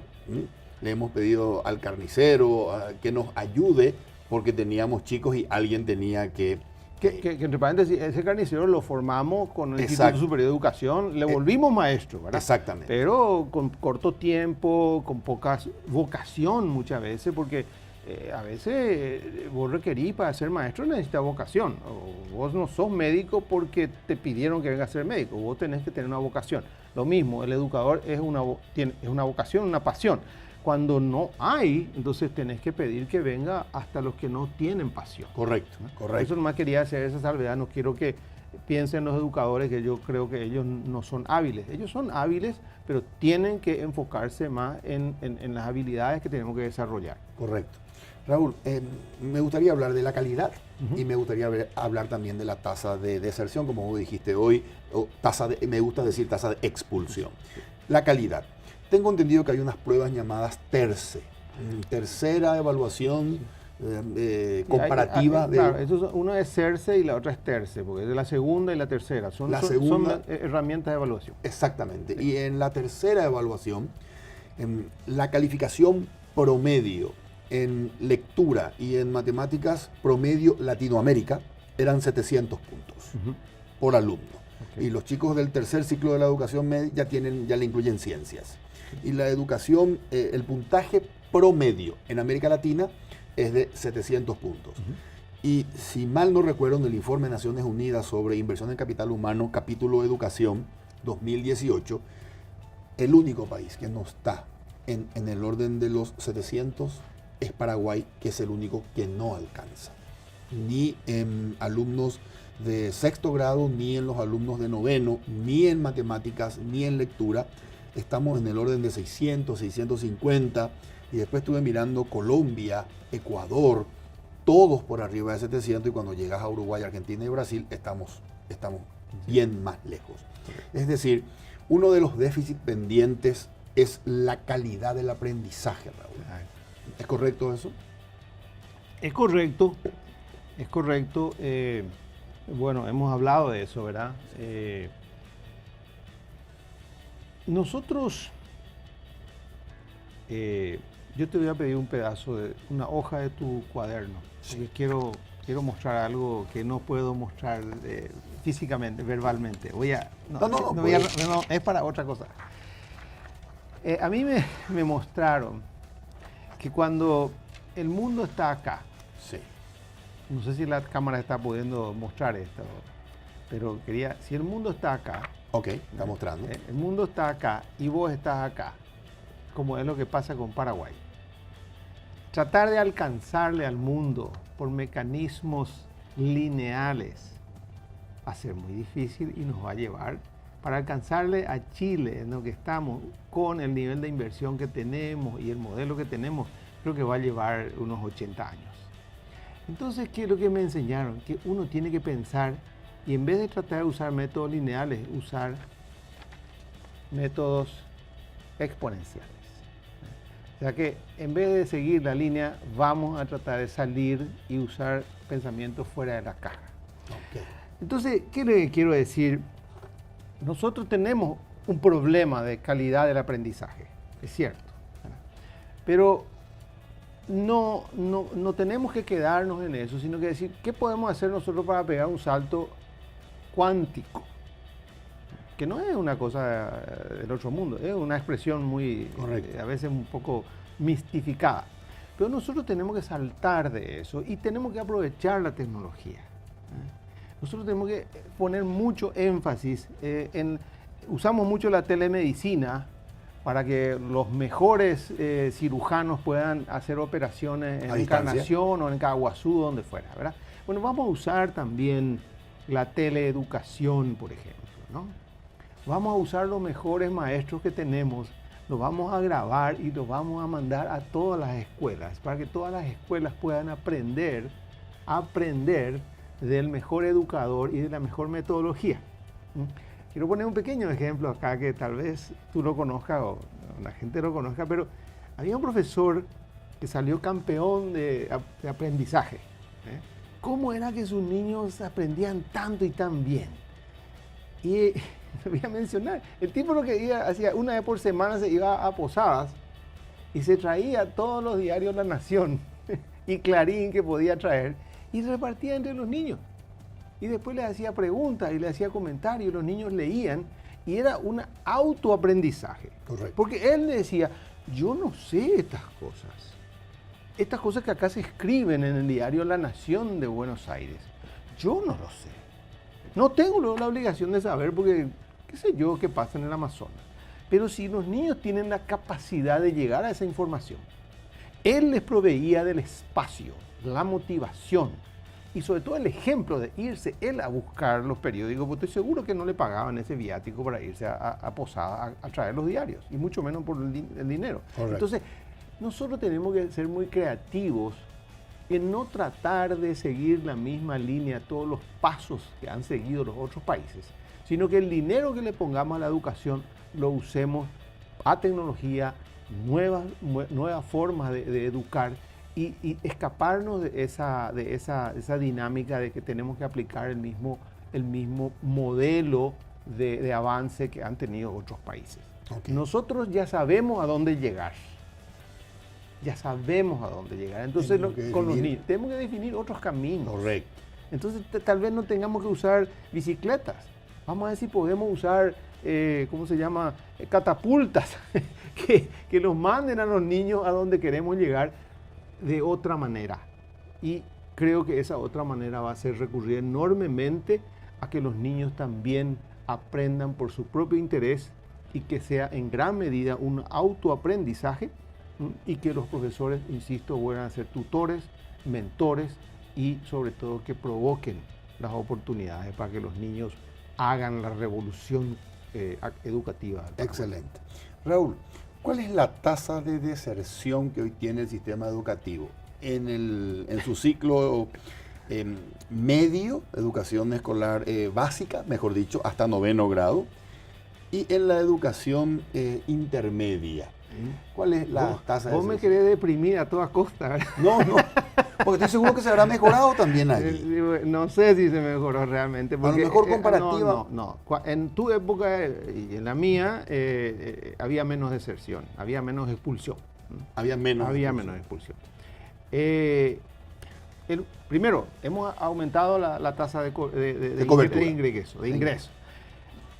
[SPEAKER 1] Le hemos pedido al carnicero que nos ayude porque teníamos chicos y alguien tenía que...
[SPEAKER 4] Que entre paréntesis, ese carnicero lo formamos con el Instituto Superior de Educación, le volvimos maestro, ¿verdad?
[SPEAKER 1] Exactamente.
[SPEAKER 4] Pero con corto tiempo, con poca vocación muchas veces, porque a veces vos requerís para ser maestro necesitas vocación. O vos no sos médico porque te pidieron que vengas a ser médico, vos tenés que tener una vocación. Lo mismo, el educador es una vocación, una pasión. Cuando no hay, entonces tenés que pedir que venga hasta los que no tienen pasión.
[SPEAKER 1] Correcto,
[SPEAKER 4] ¿no?
[SPEAKER 1] correcto.
[SPEAKER 4] Eso nomás quería hacer esa salvedad, no quiero que piensen los educadores que yo creo que ellos no son hábiles. Ellos son hábiles, pero tienen que enfocarse más en las habilidades que tenemos que desarrollar.
[SPEAKER 1] Correcto. Raúl, me gustaría hablar de la calidad y me gustaría hablar también de la tasa de deserción, como vos dijiste hoy, o me gusta decir tasa de expulsión. La calidad. Tengo entendido que hay unas pruebas llamadas TERCE, tercera evaluación comparativa.
[SPEAKER 4] Claro, una es CERCE y la otra es TERCE, porque es de la segunda y la tercera. Son herramientas de evaluación.
[SPEAKER 1] Exactamente. Sí. Y en la tercera evaluación, la calificación promedio en lectura y en matemáticas promedio Latinoamérica eran 700 puntos por alumno. Y los chicos del tercer ciclo de la educación media ya le incluyen ciencias. Y la educación, el puntaje promedio en América Latina es de 700 puntos. Y si mal no recuerdo, en el informe de Naciones Unidas sobre inversión en capital humano, capítulo educación 2018, El único país que no está en el orden de los 700 es Paraguay, que es el único que no alcanza. Ni en alumnos de sexto grado, ni en los alumnos de noveno, ni en matemáticas, ni en lectura. Estamos en el orden de 600, 650, y después estuve mirando Colombia, Ecuador, todos por arriba de 700, y cuando llegas a Uruguay, Argentina y Brasil, estamos bien más lejos. Es decir, uno de los déficits pendientes es la calidad del aprendizaje, Raúl. ¿Es correcto eso?
[SPEAKER 4] Es correcto, es correcto. Bueno, hemos hablado de eso, ¿verdad? Nosotros, yo te voy a pedir un pedazo de una hoja de tu cuaderno. Sí. Quiero mostrar algo que no puedo mostrar físicamente, verbalmente. No, es para otra cosa. A mí me mostraron que cuando el mundo está acá,
[SPEAKER 1] sí.
[SPEAKER 4] No sé si la cámara está pudiendo mostrar esto, pero si el mundo está acá.
[SPEAKER 1] Ok, está mostrando.
[SPEAKER 4] El mundo está acá y vos estás acá, como es lo que pasa con Paraguay. Tratar de alcanzarle al mundo por mecanismos lineales va a ser muy difícil y nos va a llevar para alcanzarle a Chile, en lo que estamos, con el nivel de inversión que tenemos y el modelo que tenemos, creo que va a llevar unos 80 años. Entonces, ¿qué es lo que me enseñaron? Que uno tiene que pensar y en vez de tratar de usar métodos lineales, usar métodos exponenciales. O sea que en vez de seguir la línea, vamos a tratar de salir y usar pensamientos fuera de la caja. Okay. Entonces, ¿qué le quiero decir? Nosotros tenemos un problema de calidad del aprendizaje, es cierto. Pero no tenemos que quedarnos en eso, sino que decir, ¿qué podemos hacer nosotros para pegar un salto cuántico? Que no es una cosa del otro mundo, es una expresión muy, a veces un poco mistificada. Pero nosotros tenemos que saltar de eso y tenemos que aprovechar la tecnología. Nosotros tenemos que poner mucho énfasis usamos mucho la telemedicina para que los mejores cirujanos puedan hacer operaciones en Encarnación o en Caguazú, donde fuera, ¿verdad? Bueno, vamos a usar también la teleeducación, por ejemplo, ¿no? Vamos a usar los mejores maestros que tenemos, los vamos a grabar y los vamos a mandar a todas las escuelas, para que todas las escuelas puedan aprender del mejor educador y de la mejor metodología. Quiero poner un pequeño ejemplo acá que tal vez tú lo conozcas o la gente lo conozca, pero había un profesor que salió campeón de aprendizaje. ¿Cómo era que sus niños aprendían tanto y tan bien? Y lo voy a mencionar, el tipo lo que hacía una vez por semana se iba a Posadas y se traía todos los diarios La Nación y Clarín que podía traer y repartía entre los niños. Y después les hacía preguntas y les hacía comentarios, los niños leían y era un autoaprendizaje.
[SPEAKER 1] Correcto.
[SPEAKER 4] Porque él le decía, yo no sé estas cosas que acá se escriben en el diario La Nación de Buenos Aires, yo no lo sé. No tengo la obligación de saber porque, qué sé yo, qué pasa en el Amazonas. Pero si los niños tienen la capacidad de llegar a esa información, él les proveía del espacio, la motivación y sobre todo el ejemplo de irse él a buscar los periódicos, porque estoy seguro que no le pagaban ese viático para irse a Posada a traer los diarios, y mucho menos por el dinero.
[SPEAKER 1] Correcto.
[SPEAKER 4] Entonces, nosotros tenemos que ser muy creativos en no tratar de seguir la misma línea, todos los pasos que han seguido los otros países, sino que el dinero que le pongamos a la educación lo usemos a tecnología, nuevas formas de educar y escaparnos de esa dinámica de que tenemos que aplicar el mismo modelo de avance que han tenido otros países. Okay. Nosotros ya sabemos a dónde llegar. Entonces, con los niños tenemos que definir otros caminos.
[SPEAKER 1] Correcto.
[SPEAKER 4] Entonces, tal vez no tengamos que usar bicicletas. Vamos a ver si podemos usar, catapultas, que los manden a los niños a donde queremos llegar de otra manera. Y creo que esa otra manera va a ser recurrir enormemente a que los niños también aprendan por su propio interés y que sea en gran medida un autoaprendizaje y que los profesores, insisto, vuelvan a ser tutores, mentores y sobre todo que provoquen las oportunidades para que los niños hagan la revolución educativa.
[SPEAKER 1] Excelente. Raúl, ¿cuál es la tasa de deserción que hoy tiene el sistema educativo? En su ciclo medio, educación escolar básica, mejor dicho, hasta 9º grado, y en la educación intermedia. ¿Cuál es la tasa de deserción?
[SPEAKER 4] Vos me querés deprimir a toda costa, ¿verdad?
[SPEAKER 1] No, porque estoy seguro que se habrá mejorado también allí.
[SPEAKER 4] No sé si se mejoró realmente. Porque,
[SPEAKER 1] a lo mejor comparativa.
[SPEAKER 4] No. En tu época y en la mía había menos deserción, había menos expulsión.
[SPEAKER 1] Había menos
[SPEAKER 4] expulsión. Primero, hemos aumentado la tasa de ingreso.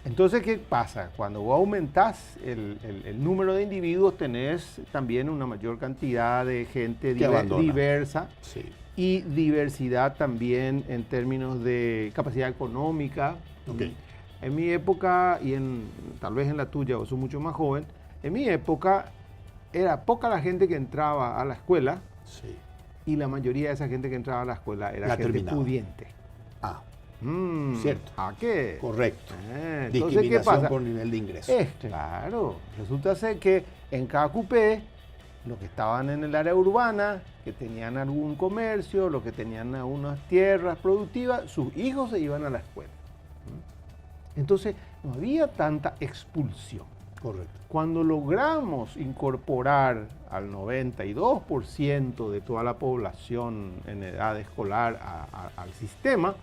[SPEAKER 4] Entonces, ¿qué pasa? Cuando vos aumentás el número de individuos, tenés también una mayor cantidad de gente diversa y diversidad también en términos de capacidad económica.
[SPEAKER 1] Okay.
[SPEAKER 4] En mi época, y tal vez en la tuya, vos sos mucho más joven, en mi época era poca la gente que entraba a la escuela y la mayoría de esa gente que entraba a la escuela era gente pudiente.
[SPEAKER 1] Cierto.
[SPEAKER 4] ¿A qué?
[SPEAKER 1] Correcto.
[SPEAKER 4] Entonces, ¿qué pasa?
[SPEAKER 1] Por nivel de ingreso.
[SPEAKER 4] Claro. Resulta ser que en cada cupé, los que estaban en el área urbana, que tenían algún comercio, los que tenían algunas tierras productivas, sus hijos se iban a la escuela. Entonces, no había tanta expulsión.
[SPEAKER 1] Correcto.
[SPEAKER 4] Cuando logramos incorporar al 92% de toda la población en edad escolar al sistema,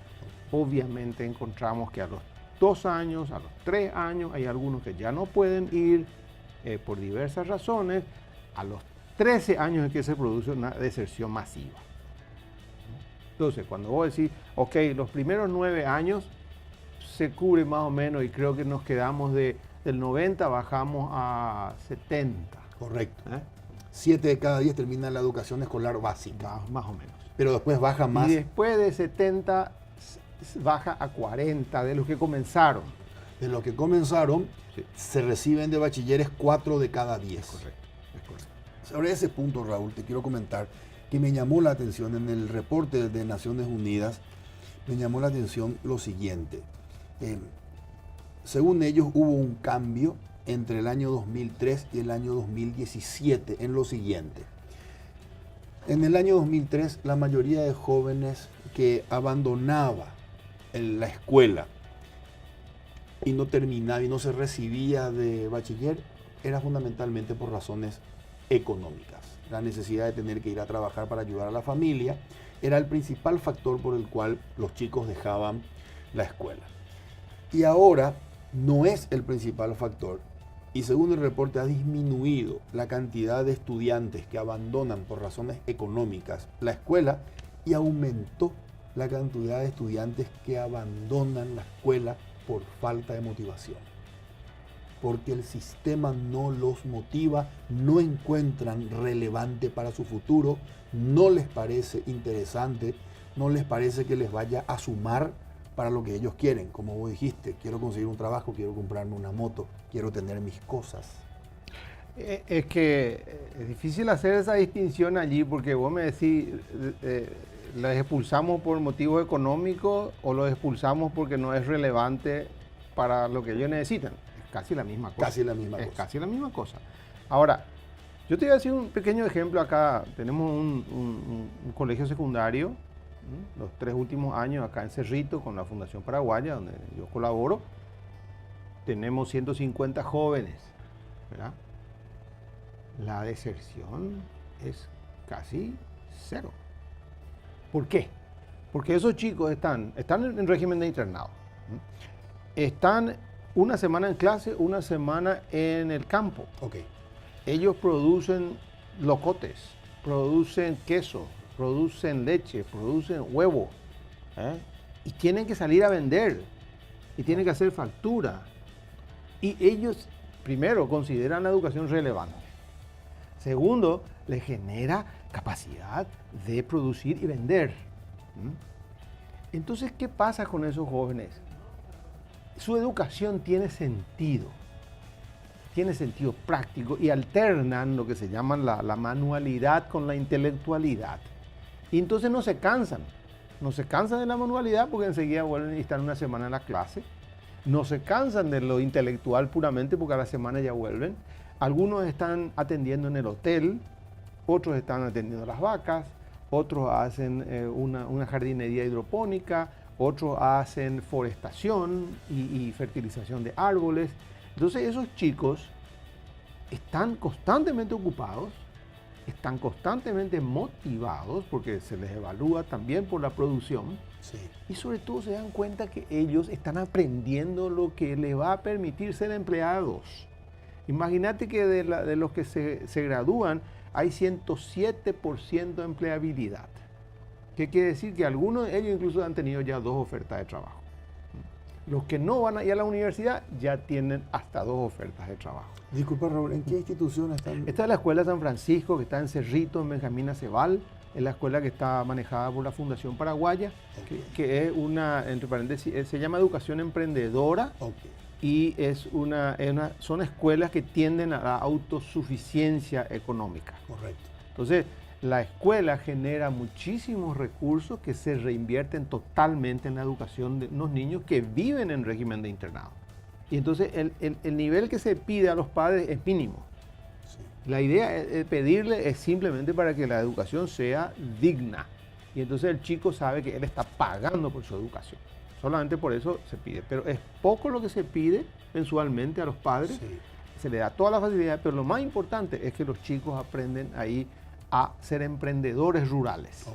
[SPEAKER 4] obviamente encontramos que a los 2 años, a los 3 años, hay algunos que ya no pueden ir por diversas razones. A los 13 años es que se produce una deserción masiva. Entonces, cuando vos decís, ok, los primeros 9 años se cubre más o menos y creo que nos quedamos del 90, bajamos a 70.
[SPEAKER 1] Correcto. 7 de cada 10 terminan la educación escolar básica.
[SPEAKER 4] Más o menos.
[SPEAKER 1] Pero después baja más.
[SPEAKER 4] Y después de 70 baja a 40 de los que comenzaron.
[SPEAKER 1] De los que comenzaron, se reciben de bachilleres 4 de cada 10.
[SPEAKER 4] Es correcto.
[SPEAKER 1] Sobre ese punto, Raúl, te quiero comentar que me llamó la atención en el reporte de Naciones Unidas, me llamó la atención lo siguiente. Según ellos, hubo un cambio entre el año 2003 y el año 2017 en lo siguiente. En el año 2003, la mayoría de jóvenes que abandonaba la escuela y no terminaba y no se recibía de bachiller era fundamentalmente por razones económicas. La necesidad de tener que ir a trabajar para ayudar a la familia era el principal factor por el cual los chicos dejaban la escuela. Y ahora no es el principal factor. Y según el reporte ha disminuido la cantidad de estudiantes que abandonan por razones económicas la escuela y aumentó la cantidad de estudiantes que abandonan la escuela por falta de motivación. Porque el sistema no los motiva, no encuentran relevante para su futuro, no les parece interesante, no les parece que les vaya a sumar para lo que ellos quieren. Como vos dijiste, quiero conseguir un trabajo, quiero comprarme una moto, quiero tener mis cosas.
[SPEAKER 4] Es que es difícil hacer esa distinción allí porque vos me decís, ¿los expulsamos por motivos económicos o los expulsamos porque no es relevante para lo que ellos necesitan? Es casi la misma cosa.
[SPEAKER 1] Casi la misma cosa.
[SPEAKER 4] Casi la misma cosa. Ahora, yo te voy a decir un pequeño ejemplo acá. Tenemos un colegio secundario, los 3 últimos años acá en Cerrito con la Fundación Paraguaya, donde yo colaboro. Tenemos 150 jóvenes, ¿verdad? La deserción es casi 0. ¿Por qué? Porque esos chicos están en régimen de internado. Están una semana en clase, una semana en el campo.
[SPEAKER 1] Okay.
[SPEAKER 4] Ellos producen locotes, producen queso, producen leche, producen huevo. Y tienen que salir a vender. Y tienen que hacer factura. Y ellos, primero, consideran la educación relevante. Segundo, les genera capacidad de producir y vender. Entonces, ¿qué pasa con esos jóvenes? Su educación tiene sentido tiene sentido práctico y alternan lo que se llama la manualidad con la intelectualidad. Y entonces no se cansan de la manualidad porque enseguida vuelven y están una semana en la clase. No se cansan de lo intelectual puramente porque a la semana ya vuelven. Algunos están atendiendo en el hotel, otros están atendiendo las vacas, otros hacen una jardinería hidropónica, otros hacen forestación y fertilización de árboles. Entonces esos chicos están constantemente ocupados, están constantemente motivados porque se les evalúa también por la producción.
[SPEAKER 1] Sí.
[SPEAKER 4] Y sobre todo se dan cuenta que ellos están aprendiendo lo que les va a permitir ser empleados. Imagínate que de los que se gradúan hay 107% de empleabilidad. ¿Qué quiere decir? Que algunos de ellos incluso han tenido ya 2 ofertas de trabajo. Los que no van a ir a la universidad ya tienen hasta 2 ofertas de trabajo.
[SPEAKER 1] Disculpa, Raúl, ¿en qué institución están?
[SPEAKER 4] Esta es la Escuela San Francisco, que está en Cerrito, en Benjamín Aceval. Es la escuela que está manejada por la Fundación Paraguaya, que es una, entre paréntesis, se llama Educación Emprendedora. Y son escuelas que tienden a la autosuficiencia económica.
[SPEAKER 1] Correcto.
[SPEAKER 4] Entonces, la escuela genera muchísimos recursos que se reinvierten totalmente en la educación de unos niños que viven en régimen de internado. Y entonces el nivel que se pide a los padres es mínimo. Sí. La idea de pedirle es simplemente para que la educación sea digna. Y entonces el chico sabe que él está pagando por su educación. Solamente por eso se pide. Pero es poco lo que se pide mensualmente a los padres. Sí. Se le da toda la facilidad, pero lo más importante es que los chicos aprenden ahí a ser emprendedores rurales.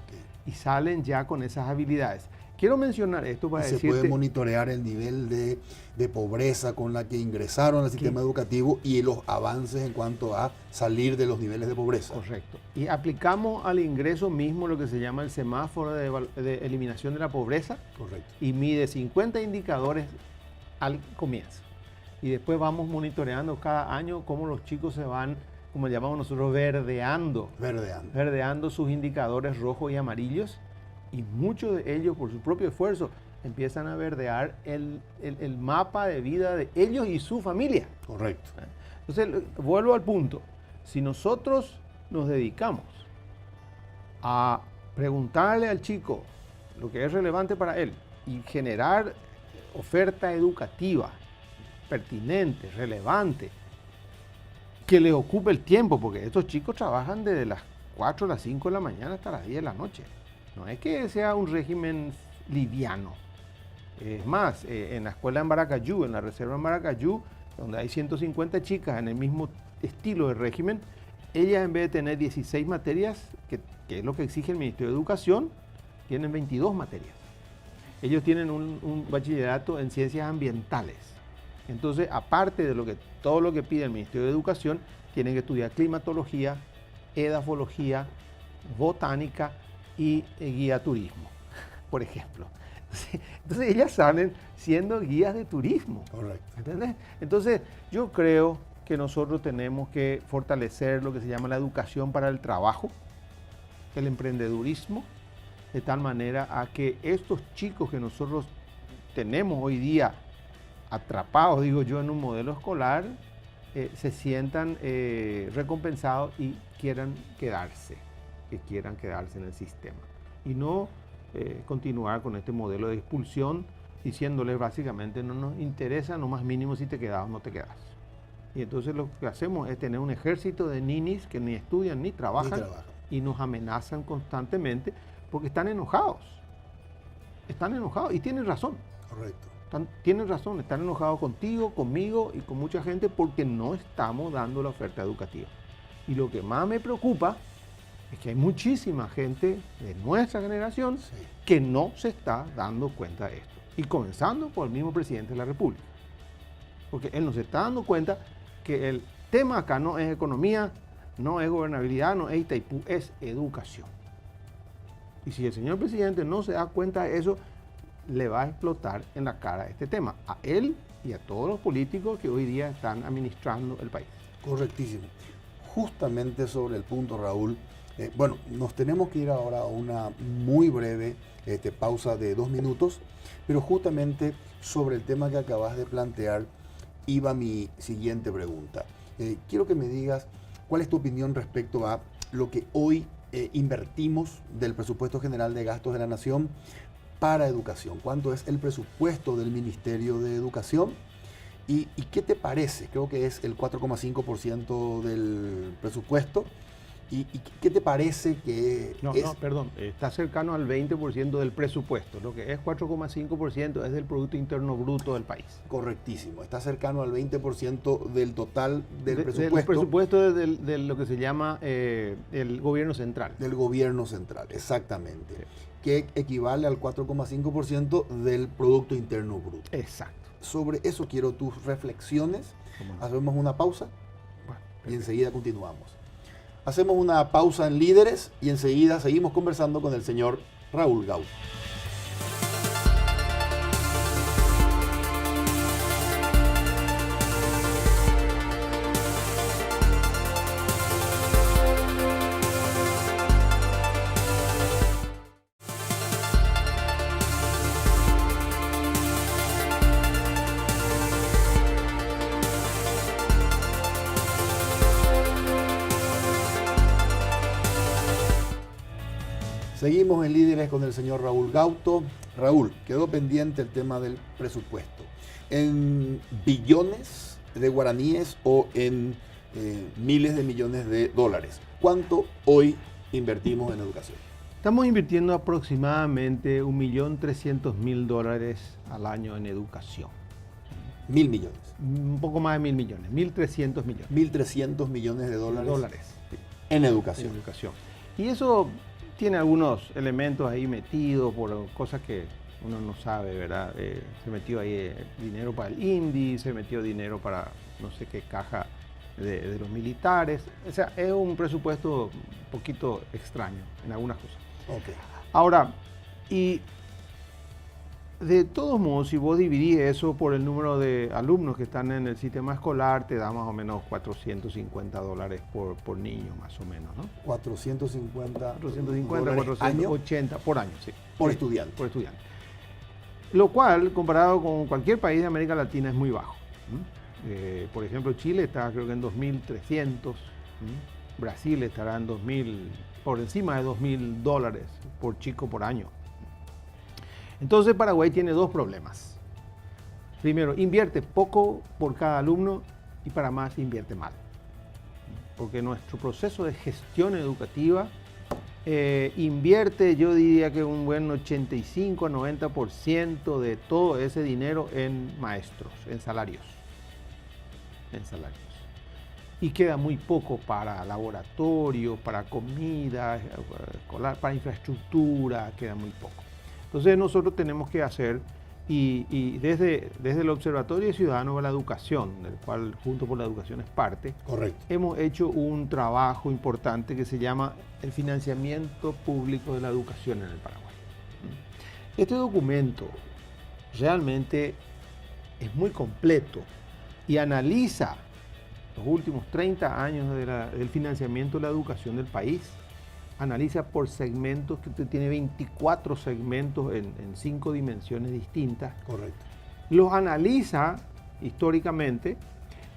[SPEAKER 4] Y salen ya con esas habilidades. Quiero mencionar esto para decirte...
[SPEAKER 1] Se puede monitorear el nivel de pobreza con la que ingresaron al sistema educativo y los avances en cuanto a salir de los niveles de pobreza.
[SPEAKER 4] Correcto. Y aplicamos al ingreso mismo lo que se llama el semáforo de eliminación de la pobreza.
[SPEAKER 1] Correcto.
[SPEAKER 4] Y mide 50 indicadores al comienzo. Y después vamos monitoreando cada año cómo los chicos se van, como llamamos nosotros, verdeando sus indicadores rojos y amarillos. Y muchos de ellos, por su propio esfuerzo, empiezan a verdear el mapa de vida de ellos y su familia.
[SPEAKER 1] Correcto.
[SPEAKER 4] Entonces, vuelvo al punto. Si nosotros nos dedicamos a preguntarle al chico lo que es relevante para él y generar oferta educativa pertinente, relevante, que le ocupe el tiempo, porque estos chicos trabajan desde las 4 a las 5 de la mañana hasta las 10 de la noche. No es que sea un régimen liviano. Es más, en la escuela en Baracayú, en la reserva en Baracayú, donde hay 150 chicas en el mismo estilo de régimen, ellas en vez de tener 16 materias, que es lo que exige el Ministerio de Educación, tienen 22 materias. Ellos tienen un bachillerato en ciencias ambientales. Entonces, aparte de todo lo que pide el Ministerio de Educación, tienen que estudiar climatología, edafología, botánica y guía turismo, por ejemplo. Entonces ellas salen siendo guías de turismo.
[SPEAKER 1] Correcto.
[SPEAKER 4] ¿Entendés? Entonces yo creo que nosotros tenemos que fortalecer lo que se llama la educación para el trabajo, el emprendedurismo, de tal manera a que estos chicos que nosotros tenemos hoy día atrapados, digo yo, en un modelo escolar, se sientan recompensados y quieran quedarse en el sistema. Y no continuar con este modelo de expulsión, diciéndoles básicamente no nos interesa lo más mínimo si te quedas o no te quedas. Y entonces lo que hacemos es tener un ejército de ninis que ni estudian ni trabajan. Y nos amenazan constantemente porque están enojados. Están enojados y tienen razón.
[SPEAKER 1] Correcto.
[SPEAKER 4] Tienen razón, están enojados contigo, conmigo y con mucha gente porque no estamos dando la oferta educativa. Y lo que más me preocupa es que hay muchísima gente de nuestra generación que no se está dando cuenta de esto. Y comenzando por el mismo presidente de la República. Porque él no se está dando cuenta que el tema acá no es economía, no es gobernabilidad, no es Itaipú, es educación. Y si el señor presidente no se da cuenta de eso, le va a explotar en la cara este tema, a él y a todos los políticos que hoy día están administrando el país.
[SPEAKER 1] Correctísimo. Justamente sobre el punto, Raúl, bueno, nos tenemos que ir ahora a una muy breve pausa de 2 minutos, pero justamente sobre el tema que acabas de plantear, iba mi siguiente pregunta. Quiero que me digas cuál es tu opinión respecto a lo que hoy invertimos del presupuesto general de gastos de la Nación para educación. ¿Cuánto es el presupuesto del Ministerio de Educación? ¿Y qué te parece? Creo que es el 4,5% del presupuesto. ¿Y qué te parece que
[SPEAKER 4] perdón, está cercano al 20% del presupuesto. Lo que es 4,5% es del Producto Interno Bruto del país.
[SPEAKER 1] Correctísimo, está cercano al 20% del total del presupuesto.
[SPEAKER 4] Del presupuesto de lo que se llama el gobierno central.
[SPEAKER 1] Del gobierno central, exactamente. Sí. Que equivale al 4,5% del Producto Interno Bruto.
[SPEAKER 4] Exacto.
[SPEAKER 1] Sobre eso quiero tus reflexiones. Hacemos una pausa y enseguida continuamos. Hacemos una pausa en Líderes y enseguida seguimos conversando con el señor Raúl Gauto. Seguimos en Líderes con el señor Raúl Gauto. Raúl, quedó pendiente el tema del presupuesto. ¿En billones de guaraníes o en miles de millones de dólares? ¿Cuánto hoy invertimos en educación?
[SPEAKER 4] Estamos invirtiendo aproximadamente $1.300.000 al año en educación.
[SPEAKER 1] 1.000 millones.
[SPEAKER 4] Un poco más de 1.000 millones, 1.300 millones.
[SPEAKER 1] 1.300 millones de dólares.
[SPEAKER 4] Sí.
[SPEAKER 1] En educación.
[SPEAKER 4] En educación. Y eso tiene algunos elementos ahí metidos por cosas que uno no sabe, ¿verdad? Se metió ahí dinero para el INDI, se metió dinero para no sé qué caja de los militares. O sea, es un presupuesto un poquito extraño en algunas cosas.
[SPEAKER 1] Okay.
[SPEAKER 4] Ahora, y de todos modos, si vos dividís eso por el número de alumnos que están en el sistema escolar, te da más o menos $450 por niño, más o menos, ¿no?
[SPEAKER 1] 450
[SPEAKER 4] 480 por año, sí.
[SPEAKER 1] Por estudiante.
[SPEAKER 4] Por estudiante. Lo cual, comparado con cualquier país de América Latina, es muy bajo. Por ejemplo, Chile está creo que en 2.300, Brasil estará en 2.000, por encima de $2.000 por chico por año. Entonces Paraguay tiene dos problemas. Primero, invierte poco por cada alumno y para más invierte mal. Porque nuestro proceso de gestión educativa invierte, yo diría que un buen 85 a 90% de todo ese dinero en maestros, en salarios. Y queda muy poco para laboratorios, para comida escolar, para infraestructura, queda muy poco. Entonces nosotros tenemos que hacer, y desde el Observatorio Ciudadano de la Educación, del cual Junto por la Educación es parte,
[SPEAKER 1] correcto,
[SPEAKER 4] hemos hecho un trabajo importante que se llama el financiamiento público de la educación en el Paraguay. Este documento realmente es muy completo y analiza los últimos 30 años del financiamiento de la educación del país. Analiza por segmentos, que tiene 24 segmentos en 5 dimensiones distintas.
[SPEAKER 1] Correcto.
[SPEAKER 4] Los analiza históricamente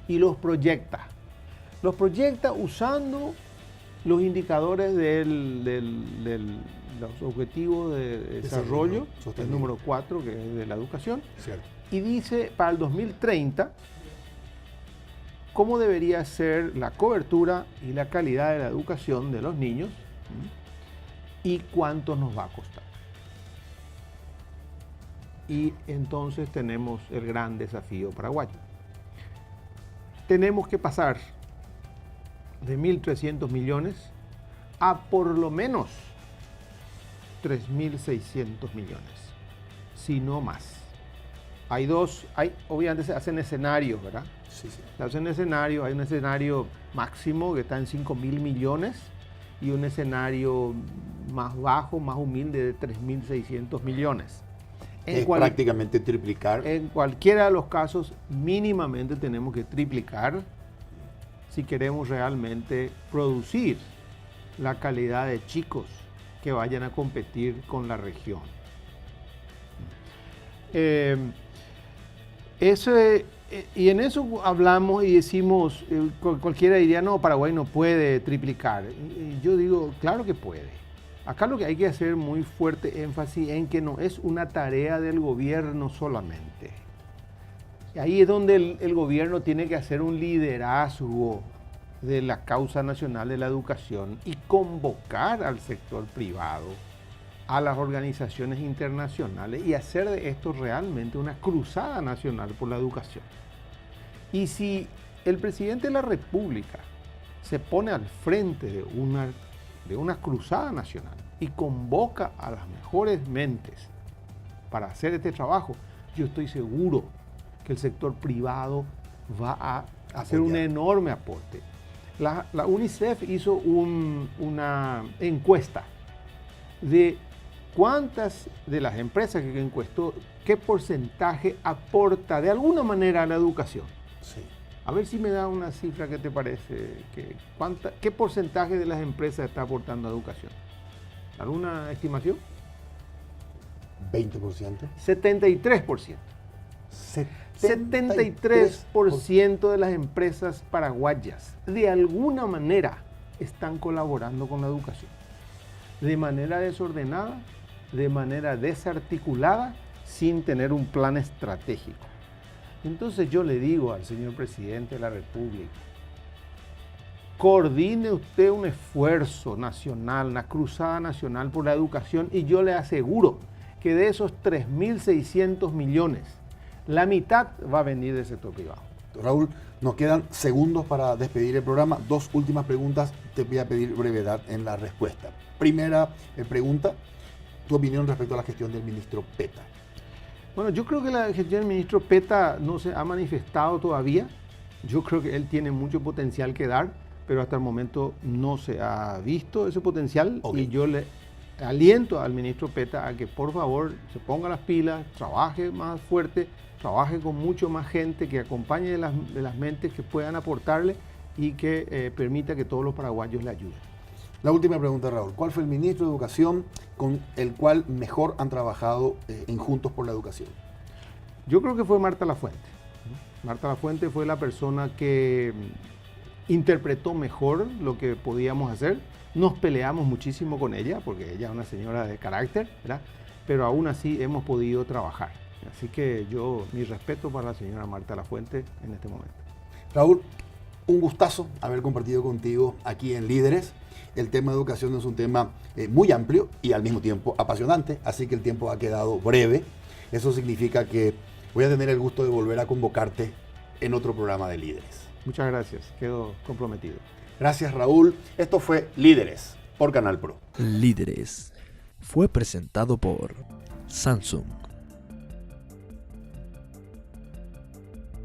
[SPEAKER 4] y los proyecta. Los proyecta usando los indicadores de los objetivos de desarrollo, el número 4, que es de la educación.
[SPEAKER 1] Cierto.
[SPEAKER 4] Y dice para el 2030 cómo debería ser la cobertura y la calidad de la educación de los niños y cuánto nos va a costar. Y entonces tenemos el gran desafío paraguayo. Tenemos que pasar de 1.300 millones a por lo menos 3.600 millones, si no más. Obviamente se hacen escenarios, ¿verdad?
[SPEAKER 1] Sí.
[SPEAKER 4] Se hacen escenarios, hay un escenario máximo que está en 5.000 millones y un escenario más bajo, más humilde de 3.600 millones.
[SPEAKER 1] Es prácticamente triplicar.
[SPEAKER 4] En cualquiera de los casos, mínimamente tenemos que triplicar si queremos realmente producir la calidad de chicos que vayan a competir con la región. Ese Y en eso hablamos y decimos, cualquiera diría, no, Paraguay no puede triplicar. Y yo digo, claro que puede. Acá lo que hay que hacer muy fuerte énfasis en que no es una tarea del gobierno solamente. Y ahí es donde el gobierno tiene que hacer un liderazgo de la causa nacional de la educación y convocar al sector privado, a las organizaciones internacionales y hacer de esto realmente una cruzada nacional por la educación. Y si el presidente de la República se pone al frente de una cruzada nacional y convoca a las mejores mentes para hacer este trabajo, yo estoy seguro que el sector privado va a hacer un enorme aporte. La UNICEF hizo una encuesta de cuántas de las empresas que encuestó, qué porcentaje aporta de alguna manera a la educación.
[SPEAKER 1] Sí.
[SPEAKER 4] A ver si me da una cifra que te parece, ¿qué porcentaje de las empresas está aportando a educación? ¿Alguna estimación?
[SPEAKER 1] 20%.
[SPEAKER 4] 73%. 73% de las empresas paraguayas de alguna manera están colaborando con la educación. De manera desordenada, de manera desarticulada, sin tener un plan estratégico. Entonces yo le digo al señor presidente de la República, coordine usted un esfuerzo nacional, una cruzada nacional por la educación y yo le aseguro que de esos 3.600 millones, la mitad va a venir del sector privado.
[SPEAKER 1] Raúl, nos quedan segundos para despedir el programa. Dos últimas preguntas, te voy a pedir brevedad en la respuesta. Primera pregunta, tu opinión respecto a la gestión del ministro Peta.
[SPEAKER 4] Bueno, yo creo que la gestión del ministro Peta no se ha manifestado todavía. Yo creo que él tiene mucho potencial que dar, pero hasta el momento no se ha visto ese potencial. Okay. Y yo le aliento al ministro Peta a que por favor se ponga las pilas, trabaje más fuerte, trabaje con mucho más gente, que acompañe de las mentes que puedan aportarle y que permita que todos los paraguayos le ayuden.
[SPEAKER 1] La última pregunta, Raúl. ¿Cuál fue el ministro de Educación con el cual mejor han trabajado en Juntos por la Educación?
[SPEAKER 4] Yo creo que fue Marta Lafuente. Marta Lafuente fue la persona que interpretó mejor lo que podíamos hacer. Nos peleamos muchísimo con ella, porque ella es una señora de carácter, ¿verdad? Pero aún así hemos podido trabajar. Así que mi respeto para la señora Marta Lafuente en este momento.
[SPEAKER 1] Raúl, un gustazo haber compartido contigo aquí en Líderes. El tema de educación es un tema muy amplio y al mismo tiempo apasionante, así que el tiempo ha quedado breve. Eso significa que voy a tener el gusto de volver a convocarte en otro programa de Líderes.
[SPEAKER 4] Muchas gracias, quedo comprometido.
[SPEAKER 1] Gracias, Raúl. Esto fue Líderes por Canal Pro.
[SPEAKER 2] Líderes fue presentado por Samsung.